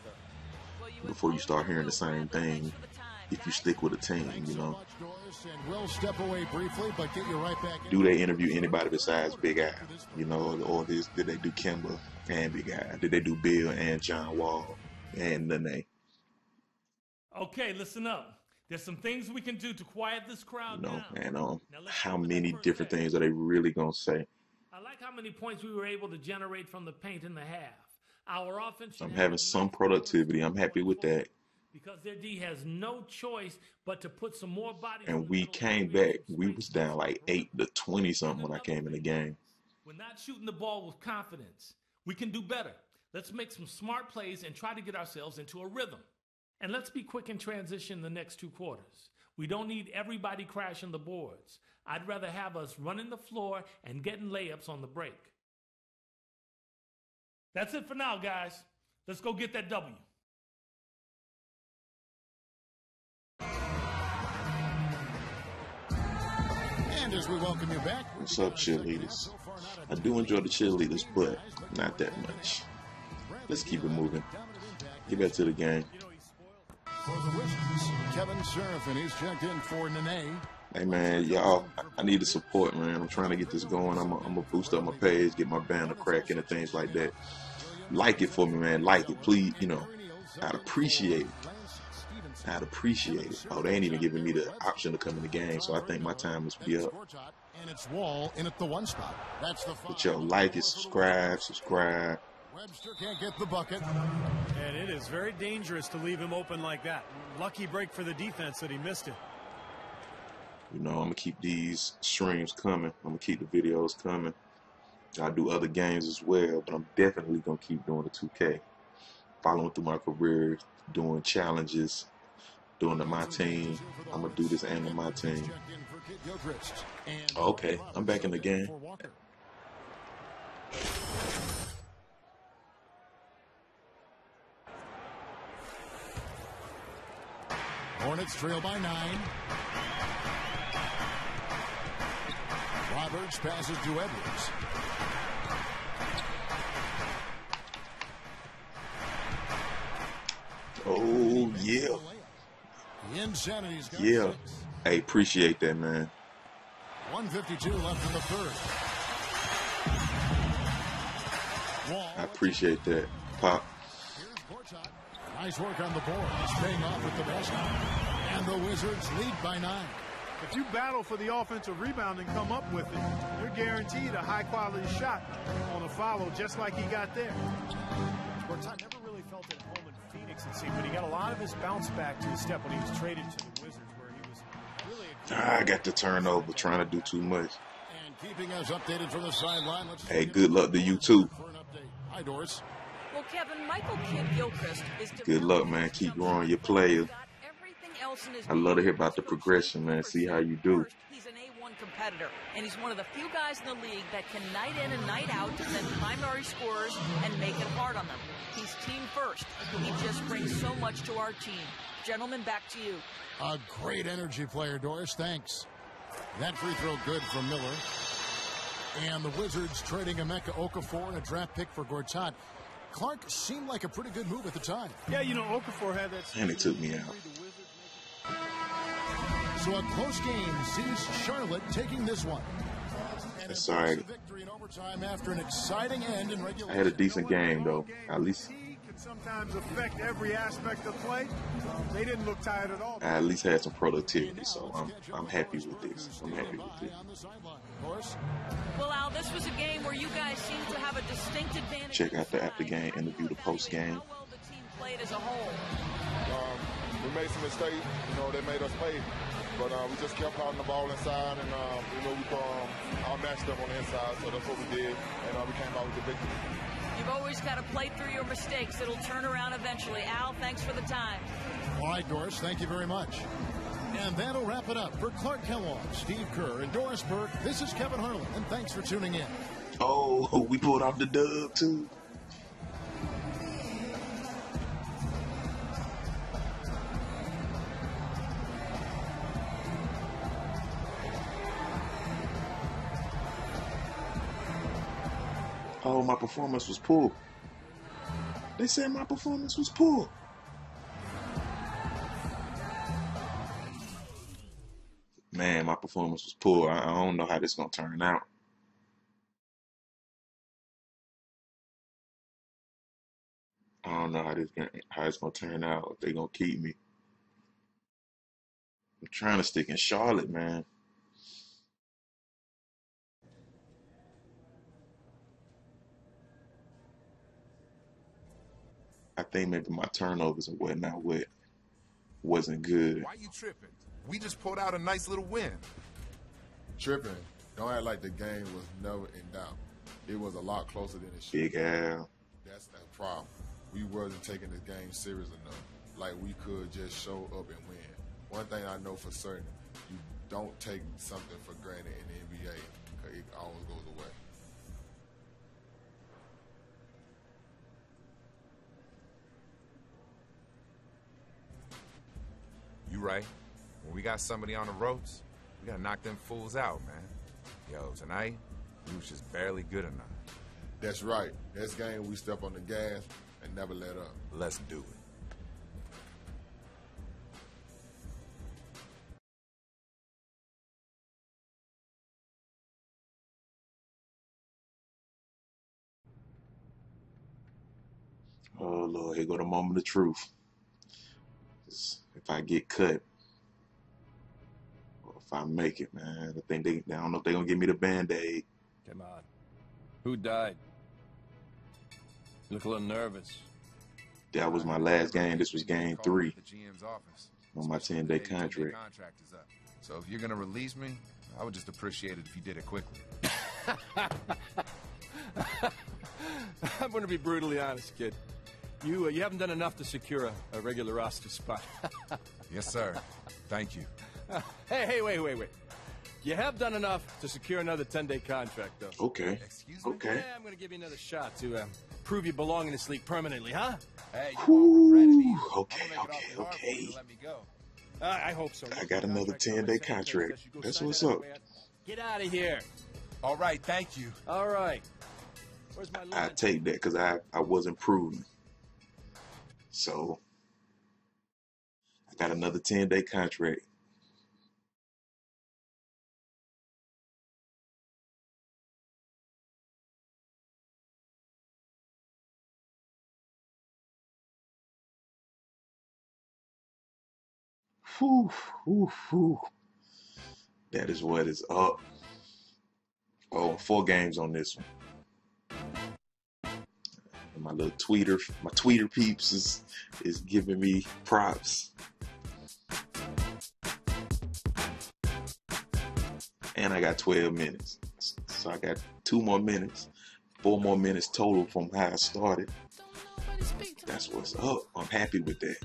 before you start hearing the same thing if you stick with a team, you know? We'll step away briefly, but get you right back. Do they interview anybody besides Big Al? You know, or did they do Kemba and Big Al? Did they do Bill and John Wall and Nene? Okay, listen up. There's some things we can do to quiet this crowd down. And how many different things are they really going to say? I like how many points we were able to generate from the paint in the half. Our offense. I'm having some productivity. I'm happy with that. Because their D has no choice but to put some more bodies. And we came back. We was down like 8-20 something when I came in the game. We're not shooting the ball with confidence. We can do better. Let's make some smart plays and try to get ourselves into a rhythm. And let's be quick in transition the next 2 quarters. We don't need everybody crashing the boards. I'd rather have us running the floor and getting layups on the break. That's it for now, guys. Let's go get that W. And as we welcome you back. What's up, cheerleaders? I do enjoy the cheerleaders, but not that much. Let's keep it moving. Get back to the game. For the Wizards, Kevin Seraphin, he's checked in for Nene. Hey, man, y'all, I need the support, man. I'm trying to get this going. I'm going to boost up my page, get my banner cracking and things like that. Like it for me, man. Like it, please. You know, I'd appreciate it. Oh, they ain't even giving me the option to come in the game, so I think my time must be up. And it's Wall in at the 1 spot. That's the but yo, like it, subscribe. Webster can't get the bucket. And it is very dangerous to leave him open like that. Lucky break for the defense that he missed it. You know, I'm going to keep these streams coming. I'm going to keep the videos coming. I do other games as well, but I'm definitely going to keep doing the 2K. Following through my career, doing challenges, doing the My Team. I'm going to do this and the My Team. Okay, I'm back in the game. Hornets trail by 9. Roberts passes to Edwards. Oh, yeah. The insanity's got Yeah. 6. Hey, appreciate that, man. 1:52 left in the third. Wall. I appreciate that. Pop. Here's Gortat. Nice work on the board. He's paying off with the basket. And the Wizards lead by 9. If you battle for the offensive rebound and come up with it, you're guaranteed a high-quality shot on a follow, just like he got there. Gortat never really felt at home in Phoenix, it seemed, but he got a lot of his bounce back to his step when he was traded to the Wizards, where he was really I got the turnover, trying to do too much. And keeping us updated from the sideline. Hey, good luck to you, too. For an update. Hi, Doris. Well, Kevin, Michael Kidd-Gilchrist is Good luck, man. Keep growing your player. I love to hear about the progression, man. See how you do. He's an A1 competitor, and he's one of the few guys in the league that can night in and night out defend primary scorers and make it hard on them. He's team first. He just brings so much to our team. Gentlemen, back to you. A great energy player, Doris. Thanks. That free throw good from Miller. And the Wizards trading Emeka Okafor and a draft pick for Gortat. Clark seemed like a pretty good move at the time. Yeah, you know, Okafor had that. And it took me out. So a close game sees Charlotte taking this one. That's all right. Victory in overtime after an exciting end in I regulation. had a decent game, though. At least He can sometimes affect every aspect of play. They didn't look tired at all. I at least had some productivity, so I'm happy with this. I'm happy with it. Well, Al, this was a game where you guys seemed to have a distinct advantage. Check out the after game interview, the post game. How well the team played as a whole. We made some mistakes, that made us pay. But we just kept holding the ball inside, and, we outmatched up on the inside, so that's what we did, and we came out with the victory. You've always got to play through your mistakes. It'll turn around eventually. Al, thanks for the time. All right, Doris, thank you very much. And that'll wrap it up for Clark Kellogg, Steve Kerr, and Doris Burke. This is Kevin Harlan, and thanks for tuning in. Oh, we pulled off the dub, too. Oh, my performance was poor. They said my performance was poor. Man, my performance was poor. I don't know how this gonna turn out. I don't know how it's gonna turn out. If they gonna keep me. I'm trying to stick in Charlotte, man. I think maybe my turnovers and whatnot wasn't good. Why you tripping? We just pulled out a nice little win. Tripping. Don't act like the game was never in doubt. It was a lot closer than it should. Big Al. That's the problem. We wasn't taking the game serious enough. Like we could just show up and win. One thing I know for certain, you don't take something for granted in the NBA because it always goes away. You right. When we got somebody on the ropes, we gotta knock them fools out, man. Yo, tonight, we was just barely good enough. That's right. Next game, we step on the gas and never let up. Let's do it. Oh, Lord, here go the moment of truth. If I get cut, or if I make it, man, I don't know if they're going to give me the Band-Aid. Come on. Who died? You look a little nervous. That was my last game. This was game 3 The GM's office. on my 10-day contract. Contract is up. So if you're gonna release me, I would just appreciate it if you did it quickly. I'm going to be brutally honest, kid. You haven't done enough to secure a regular roster spot. Yes, sir. Thank you. Hey, wait. You have done enough to secure another 10-day contract, though. Okay. Excuse me? Okay. Yeah, I'm going to give you another shot to prove you belong in this league permanently, huh? Hey, Ooh, okay. Let me go. I hope so. I got another 10-day contract. That's what's up. Get out of here. All right, thank you. All right. Where's my I take that because I wasn't proven. So I got another 10-day contract. Whew. That is what is up. Oh, 4 games on this one. And my tweeter peeps is giving me props. And I got 12 minutes. So I got 2 more minutes. 4 more minutes total from how I started. That's what's up. I'm happy with that.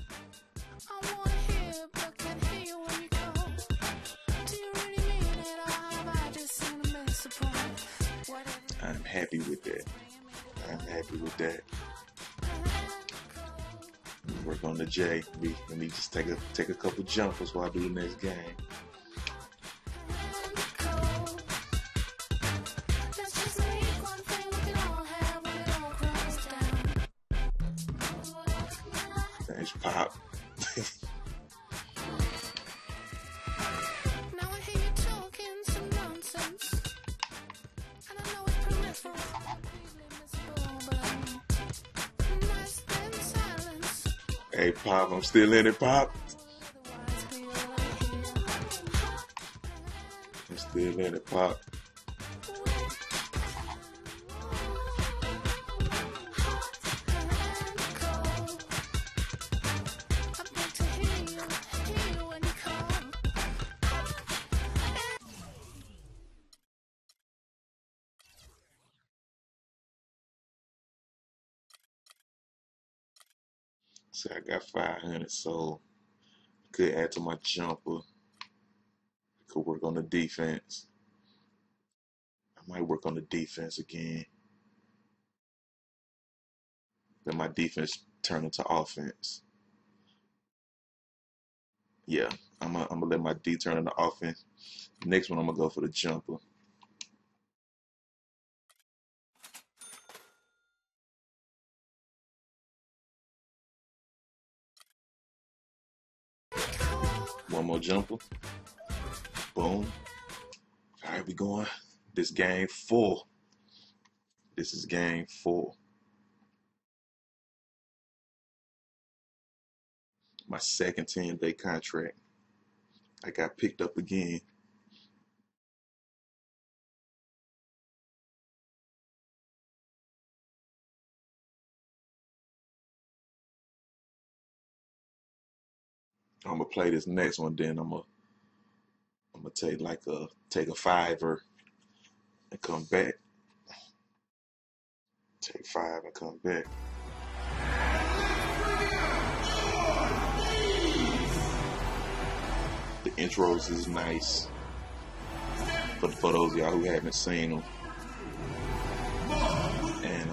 I'm happy with that. Work on the J. Let me just take a couple jumpers while I do the next game. Nice pop. Now I hear you talking some nonsense. And I know it's peripheral. Nice then silence. Hey, Pop, I'm still in it, Pop. I'm still in it, Pop. See, I got 500, so could add to my jumper. Could work on the defense. I might work on the defense again. Then my defense turn into offense. Yeah, I'm gonna let my D turn into offense. Next one, I'm gonna go for the jumper. One more jumper. Boom. All right, we going. This game 4. This is game 4. My second 10-day contract. I got picked up again. I'm gonna play this next one, then I'm gonna take take a $5 and come back. Take 5 and come back. The intros is nice for those of y'all who haven't seen them. And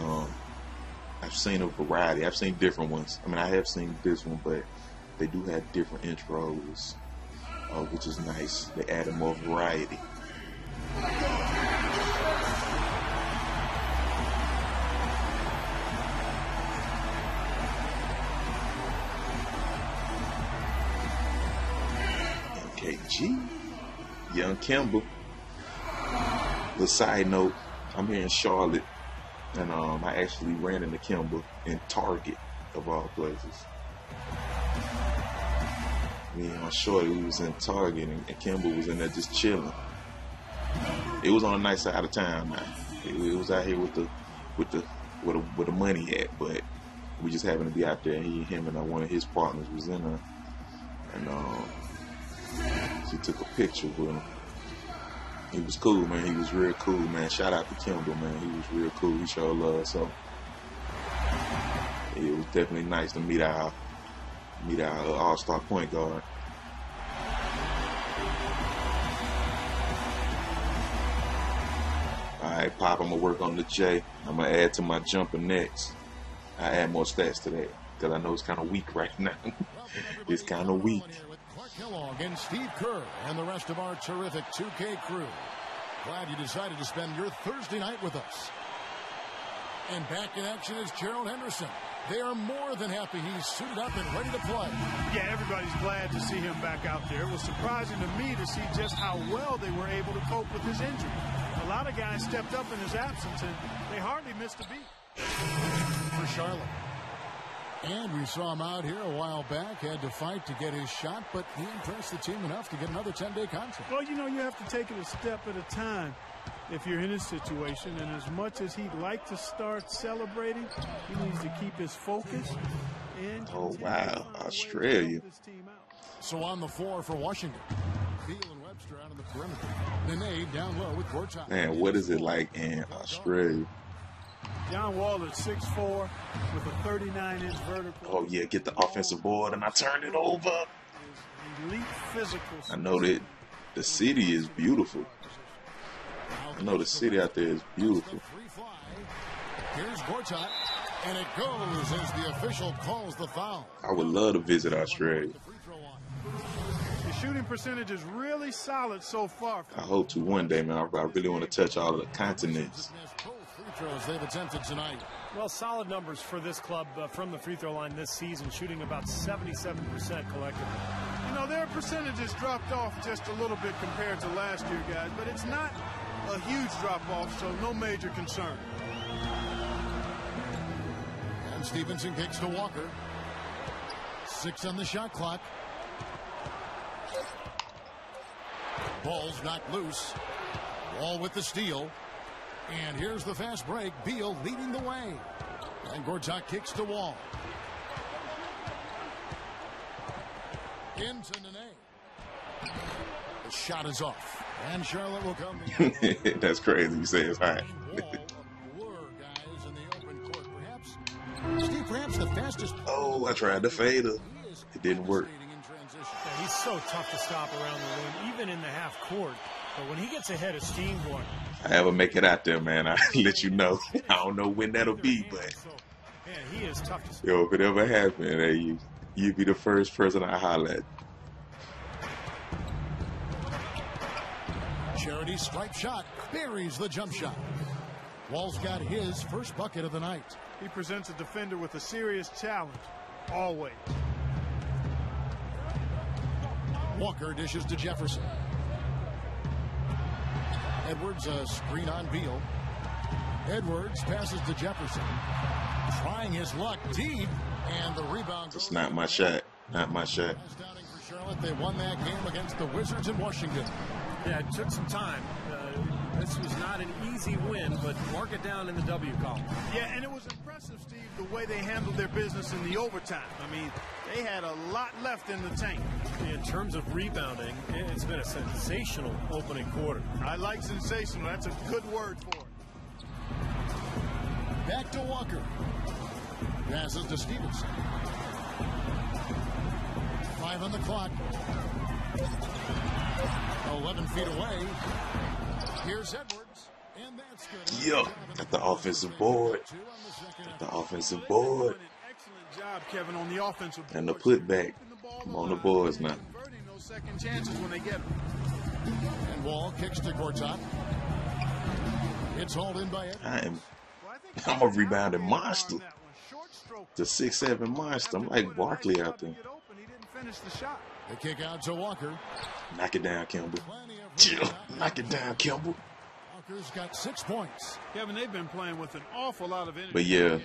I've seen a variety. I've seen different ones. I mean, I have seen this one, but they do have different intros, which is nice. They added more variety. MKG, Young Kimber. The side note, I'm here in Charlotte, and I actually ran into Kimber in Target, of all places. Me and my shorty, we was in Target, and Kimber was in there just chilling. It was on a nice side of town, man. It was out here with the money at, but we just happened to be out there. And him and one of his partners was in there, and she took a picture with him. He was cool, man. He was real cool, man. Shout out to Kimber, man. He was real cool. He showed love, so it was definitely nice to meet our all-star point guard. All right, Pop, I'm going to work on the J. I'm going to add to my jumper next. I add more stats to that because I know it's kind of weak right now. It's kind of weak. Kellogg and Steve Kerr and the rest of our terrific 2K crew. Glad you decided to spend your Thursday night with us. And back in action is Gerald Henderson. They are more than happy he's suited up and ready to play. Yeah, everybody's glad to see him back out there. It was surprising to me to see just how well they were able to cope with his injury. A lot of guys stepped up in his absence, and they hardly missed a beat. For Charlotte. And we saw him out here a while back, had to fight to get his shot, but he impressed the team enough to get another 10-day contract. Well, you know, you have to take it a step at a time if you're in his situation, and as much as he'd like to start celebrating, he needs to keep his focus. And oh, wow, Australia. So on the floor for Washington, Beal and Webster out on the perimeter. Nene down low with Gortat. Man, what is it like in Australia? John Wall at 6'4" with a 39-inch vertical. Oh, yeah, get the offensive board, and I turn it over. Elite physical. I know that the city is beautiful. I know the city out there is beautiful. Here's Gortat, and it goes as the official calls the foul. I would love to visit Australia. The shooting percentage is really solid so far. I hope to one day, man. I really want to touch all of the continents. Free throws they've attempted tonight. Well, solid numbers for this club from the free throw line this season, shooting about 77% collectively. You know, their percentages dropped off just a little bit compared to last year, guys, but it's not a huge drop-off, so no major concern. And Stevenson kicks to Walker. 6 on the shot clock. Ball's knocked loose. Wall with the steal. And here's the fast break. Beal leading the way. And Gortat kicks to Wall. Into Nene. The shot is off. And Charlotte will come. That's crazy. You say it's high. Steve, perhaps the fastest. Oh, I tried to fade her. It didn't work. Yeah, he's so tough to stop around the rim, even in the half court. But when he gets ahead of steam going, I ever make it out there, man, I'll let you know. I don't know when that'll be, but yeah, he is tough to stop. yo, if it ever happened, hey, you be the first person I holler at. Charity stripe shot buries the jump shot. Wall's got his first bucket of the night. He presents a defender with a serious challenge, always. Walker dishes to Jefferson. Edwards a screen on Beal. Edwards passes to Jefferson. Trying his luck deep, and the rebound. It's not my shot. Not my shot. For Charlotte, they won that game against the Wizards in Washington. Yeah, it took some time. This was not an easy win, but mark it down in the W column. Yeah, and it was impressive, Steve, the way they handled their business in the overtime. I mean, they had a lot left in the tank. In terms of rebounding, it's been a sensational opening quarter. I like sensational. That's a good word for it. Back to Walker. Passes to Stevenson. 5 on the clock. 11 feet away. Here's Edwards. And that's good. Yo, got the offensive board. Got the offensive board. Excellent job, Kevin, on the offensive board. And the putback. I'm on the boards now. Converting those second chances when they get them. And Wall kicks to Gortat. It's hauled in by Edwards. I'm a rebounding monster. The 6'7" monster. I'm like Barkley out there. The kick out to Walker. Knock it down, Kimball. Chill. Knock it down, Kimball. Walker's got 6 points. Kevin, they've been playing with an awful lot of energy. But yeah,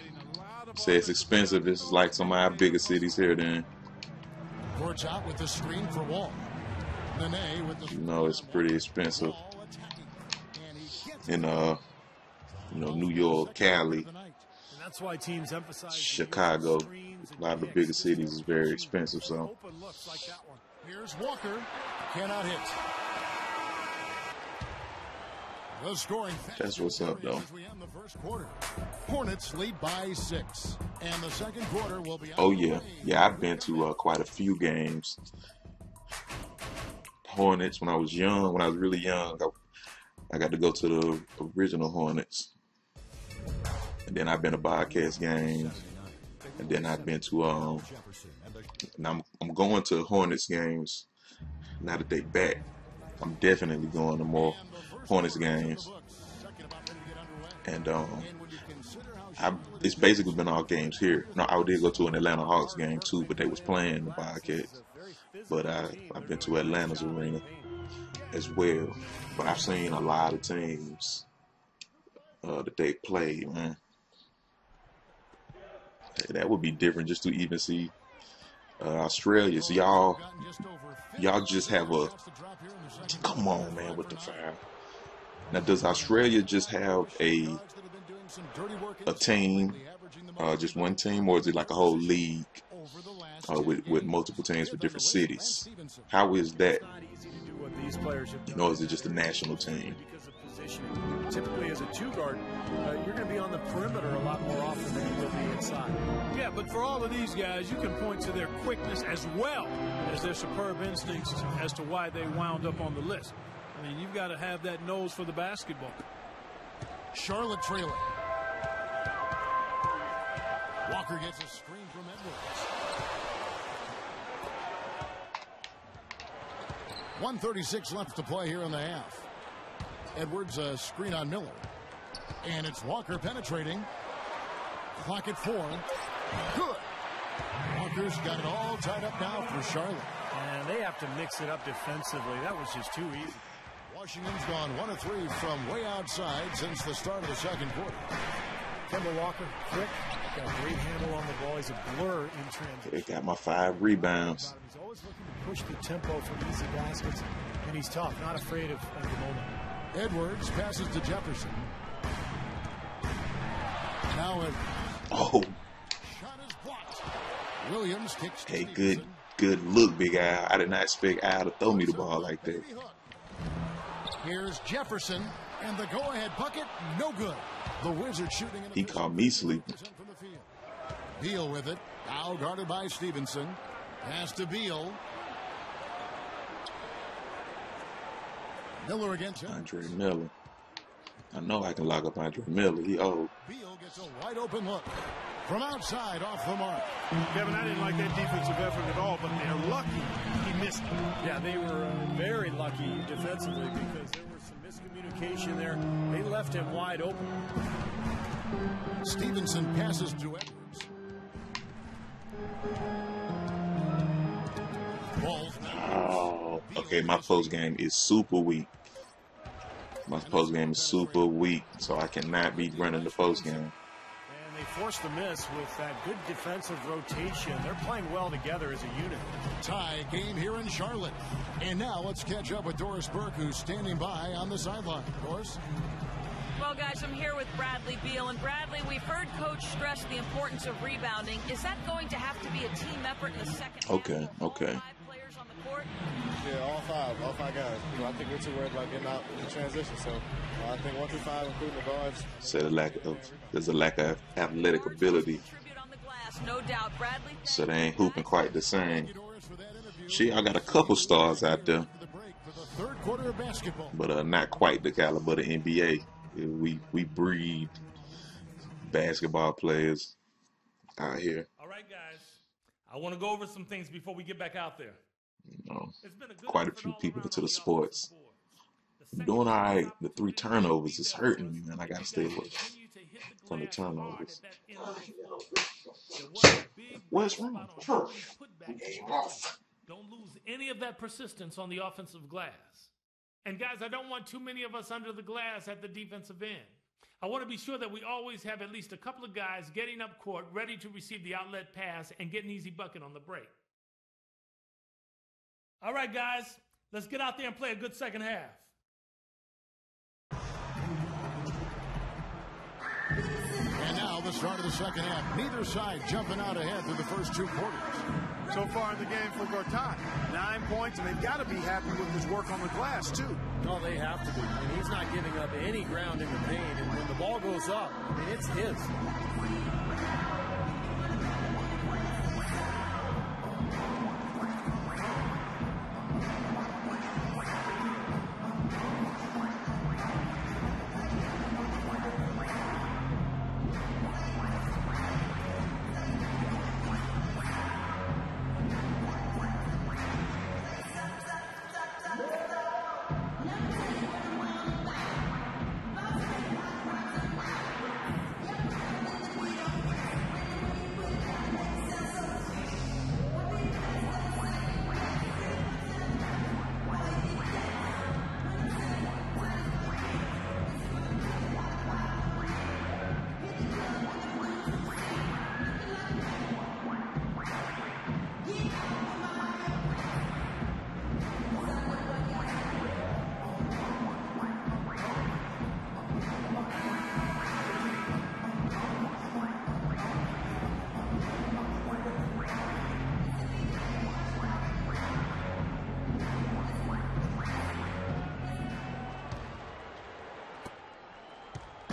say it's expensive. This is like some of our bigger cities here then. Gortat with the screen for Wall. Nene with the. You know, it's pretty expensive. In New York, Cali, And that's why teams emphasize Chicago, a lot of the bigger cities is very expensive. So open looks like that one. Here's Walker. Cannot hit. The scoring. that's what's up, though. As we end the first quarter. Hornets lead by 6. And the second quarter will be. Oh yeah, I've been to quite a few games. Hornets when I was young, when I was really young, I got to go to the original Hornets. And then I've been to Bobcats games. And then I've been to and I'm going to Hornets games now that they back. I'm definitely going to more Hornets games. And it's basically been all games here. No, I did go to an Atlanta Hawks game too, but they was playing the Bobcats. But I've been to Atlanta's arena as well. But I've seen a lot of teams that they play, man. That would be different just to even see Australia. So y'all just have a. Come on, man, with the foul. Now, does Australia just have a team, just one team, or is it like a whole league with multiple teams for different cities? How is that? Is it just a national team? Typically, as a two-guard, you're going to be on the perimeter a lot more often than you will be inside. Yeah, but for all of these guys, you can point to their quickness as well as their superb instincts as to why they wound up on the list. I mean, you've got to have that nose for the basketball. Charlotte trailing. Walker gets a screen from Edwards. 1:36 left to play here in the half. Edwards a screen on Miller. And it's Walker penetrating. Clock at 4. Good. Walker's got it all tied up now for Charlotte. And they have to mix it up defensively. That was just too easy. Washington's gone 1 of 3 from way outside since the start of the second quarter. Kemba Walker, quick, got a great handle on the ball. He's a blur in transition. They got my 5 rebounds. He's always looking to push the tempo for easy baskets, and he's tough, not afraid of the moment. Edwards passes to Jefferson. Now it. Oh. Shot is blocked. Williams kicks to Hey, Stevenson. good look, Big Al. I did not expect Al to throw me the ball like that. Here's Jefferson, and the go-ahead bucket, no good. The Wizards shooting. He caught me sleeping. Beal with it. Now guarded by Stevenson. Pass to Beal. Miller against him. Andre Miller. I know I can lock up Andre Miller. He old. Beal gets a wide open look. From outside, off the mark. Kevin, I didn't like that defensive effort at all, but they're lucky he missed it. Yeah, they were very lucky defensively because there was some miscommunication there. They left him wide open. Stevenson passes to Edwards. Oh, okay. My post game is super weak. My post game is super weak, so I cannot be running the post game. They forced the miss with that good defensive rotation. They're playing well together as a unit. Tie game here in Charlotte. And now let's catch up with Doris Burke, who's standing by on the sideline. Doris? Well, guys, I'm here with Bradley Beal. And Bradley, we've heard Coach stress the importance of rebounding. Is that going to have to be a team effort in the second half? Okay. All 5 players on the court? Yeah, all five guys. I think we're too worried about getting out in the transition. So I think 1 through 5, including the guards. So there's a lack of athletic ability. No doubt, Bradley. So they ain't hooping quite the same. I got a couple stars out there, Third quarter of basketball. but not quite the caliber of the NBA. We breed basketball players out here. All right, guys. I want to go over some things before we get back out there. Quite a few people into the sports. I'm doing all right. The 3 turnovers is hurting me, man. I got to stay away from the turnovers. What's wrong? Don't lose any of that persistence on the offensive glass. And, guys, I don't want too many of us under the glass at the defensive end. I want to be sure that we always have at least a couple of guys getting up court, ready to receive the outlet pass and get an easy bucket on the break. All right, guys, let's get out there and play a good second half. And now the start of the second half. Neither side jumping out ahead through the first 2 quarters. So far in the game for Gortat, 9 points, and they've got to be happy with his work on the glass, too. No, they have to be. I mean, he's not giving up any ground in the paint, and when the ball goes up, I mean, it's his.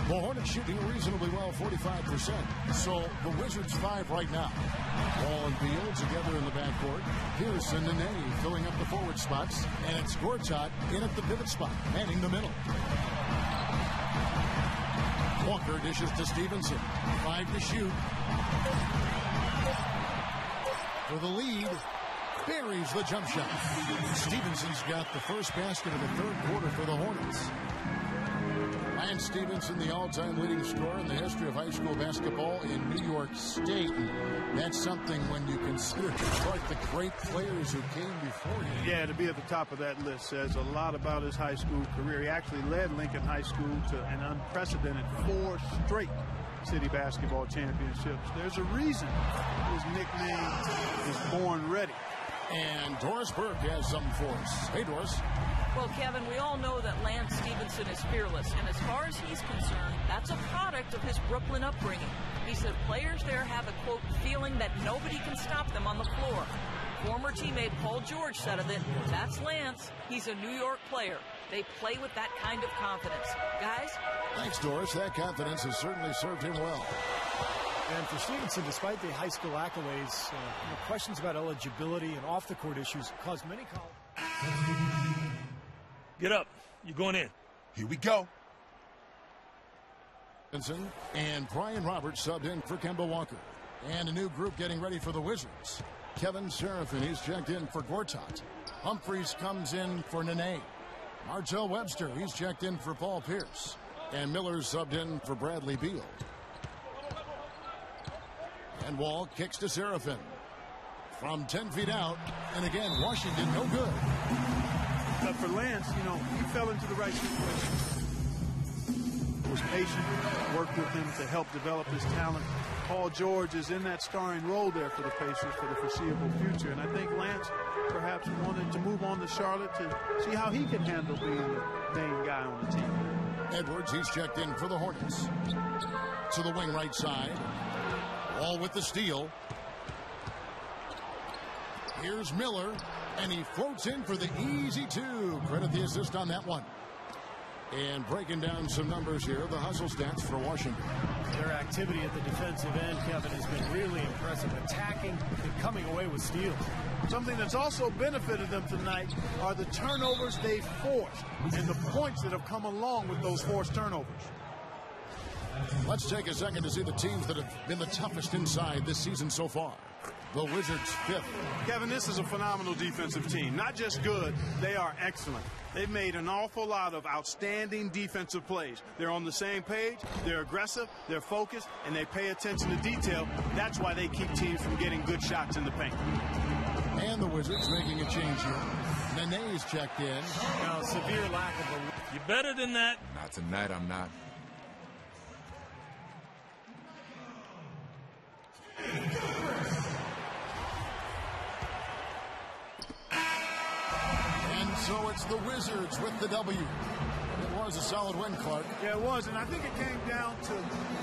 The Hornets shooting reasonably well, 45%. So the Wizards 5 right now. Ball and Beal together in the backcourt. Pearson and Nene filling up the forward spots. And it's Gortat in at the pivot spot, manning the middle. Walker dishes to Stevenson. 5 to shoot. For the lead. Buries the jump shot. Stevenson's got the first basket of the third quarter for the Hornets. Lance Stevenson, the all-time leading scorer in the history of high school basketball in New York State. That's something when you consider quite the great players who came before him. Yeah, to be at the top of that list says a lot about his high school career. He actually led Lincoln High School to an unprecedented 4 straight city basketball championships. There's a reason his nickname is Born Ready. And Doris Burke has something for us. Hey, Doris. Well, Kevin, we all know that Lance Stevenson is fearless, and as far as he's concerned, that's a product of his Brooklyn upbringing. He said players there have a, quote, feeling that nobody can stop them on the floor. Former teammate Paul George said of it, that's Lance. He's a New York player. They play with that kind of confidence. Guys? Thanks, Doris. That confidence has certainly served him well. And for Stevenson, despite the high school accolades, questions about eligibility and off-the-court issues caused many college... Get up. You're going in. Here we go. And Brian Roberts subbed in for Kemba Walker. And a new group getting ready for the Wizards. Kevin Seraphin, he's checked in for Gortat. Humphreys comes in for Nene. Martell Webster, he's checked in for Paul Pierce. And Miller subbed in for Bradley Beal. And Wall kicks to Seraphin. From 10 feet out. And again, Washington no good. But for Lance, he fell into the right situation. Was patient, worked with him to help develop his talent. Paul George is in that starring role there for the Pacers for the foreseeable future. And I think Lance perhaps wanted to move on to Charlotte to see how he can handle being the main guy on the team. Edwards, he's checked in for the Hornets. To the wing right side. Wall with the steal. Here's Miller, and he floats in for the easy 2. Credit the assist on that one. And breaking down some numbers here, the hustle stats for Washington. Their activity at the defensive end, Kevin, has been really impressive. Attacking and coming away with steals. Something that's also benefited them tonight are the turnovers they've forced and the points that have come along with those forced turnovers. Let's take a second to see the teams that have been the toughest inside this season so far. The Wizards 5th. Kevin, this is a phenomenal defensive team. Not just good, they are excellent. They've made an awful lot of outstanding defensive plays. They're on the same page, they're aggressive, they're focused, and they pay attention to detail. That's why they keep teams from getting good shots in the paint. And the Wizards making a change here. Nene's checked in. Now, severe lack of a... You're better than that. Not tonight, I'm not. And so it's the Wizards with the W. It was a solid win, Clark. Yeah, it was, and I think it came down to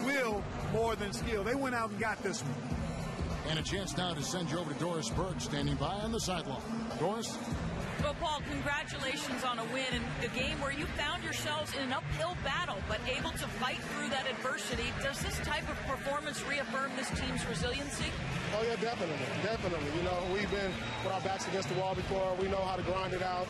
will more than skill. They went out and got this one. And a chance now to send you over to Doris Burke, standing by on the sideline. Doris? Well, Paul, congratulations on a win in a game where you found yourselves in an uphill battle, but able to fight through that adversity. Does this type of performance reaffirm this team's resiliency? Oh, yeah, definitely. Definitely. We've been with our backs against the wall before. We know how to grind it out.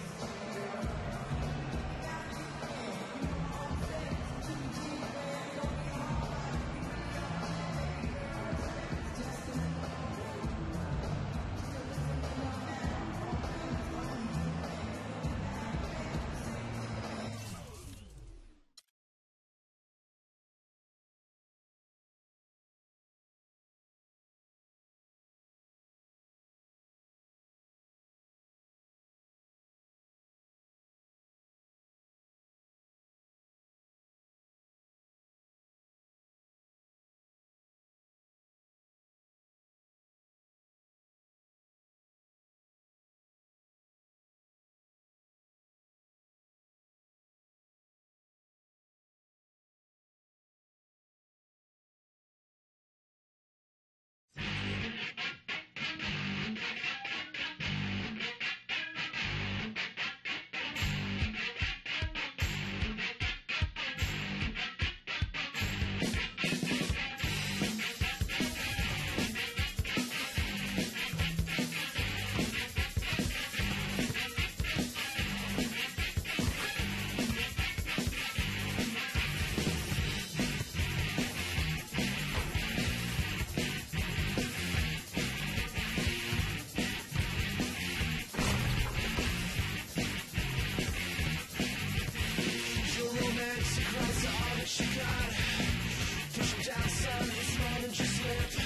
Hornets.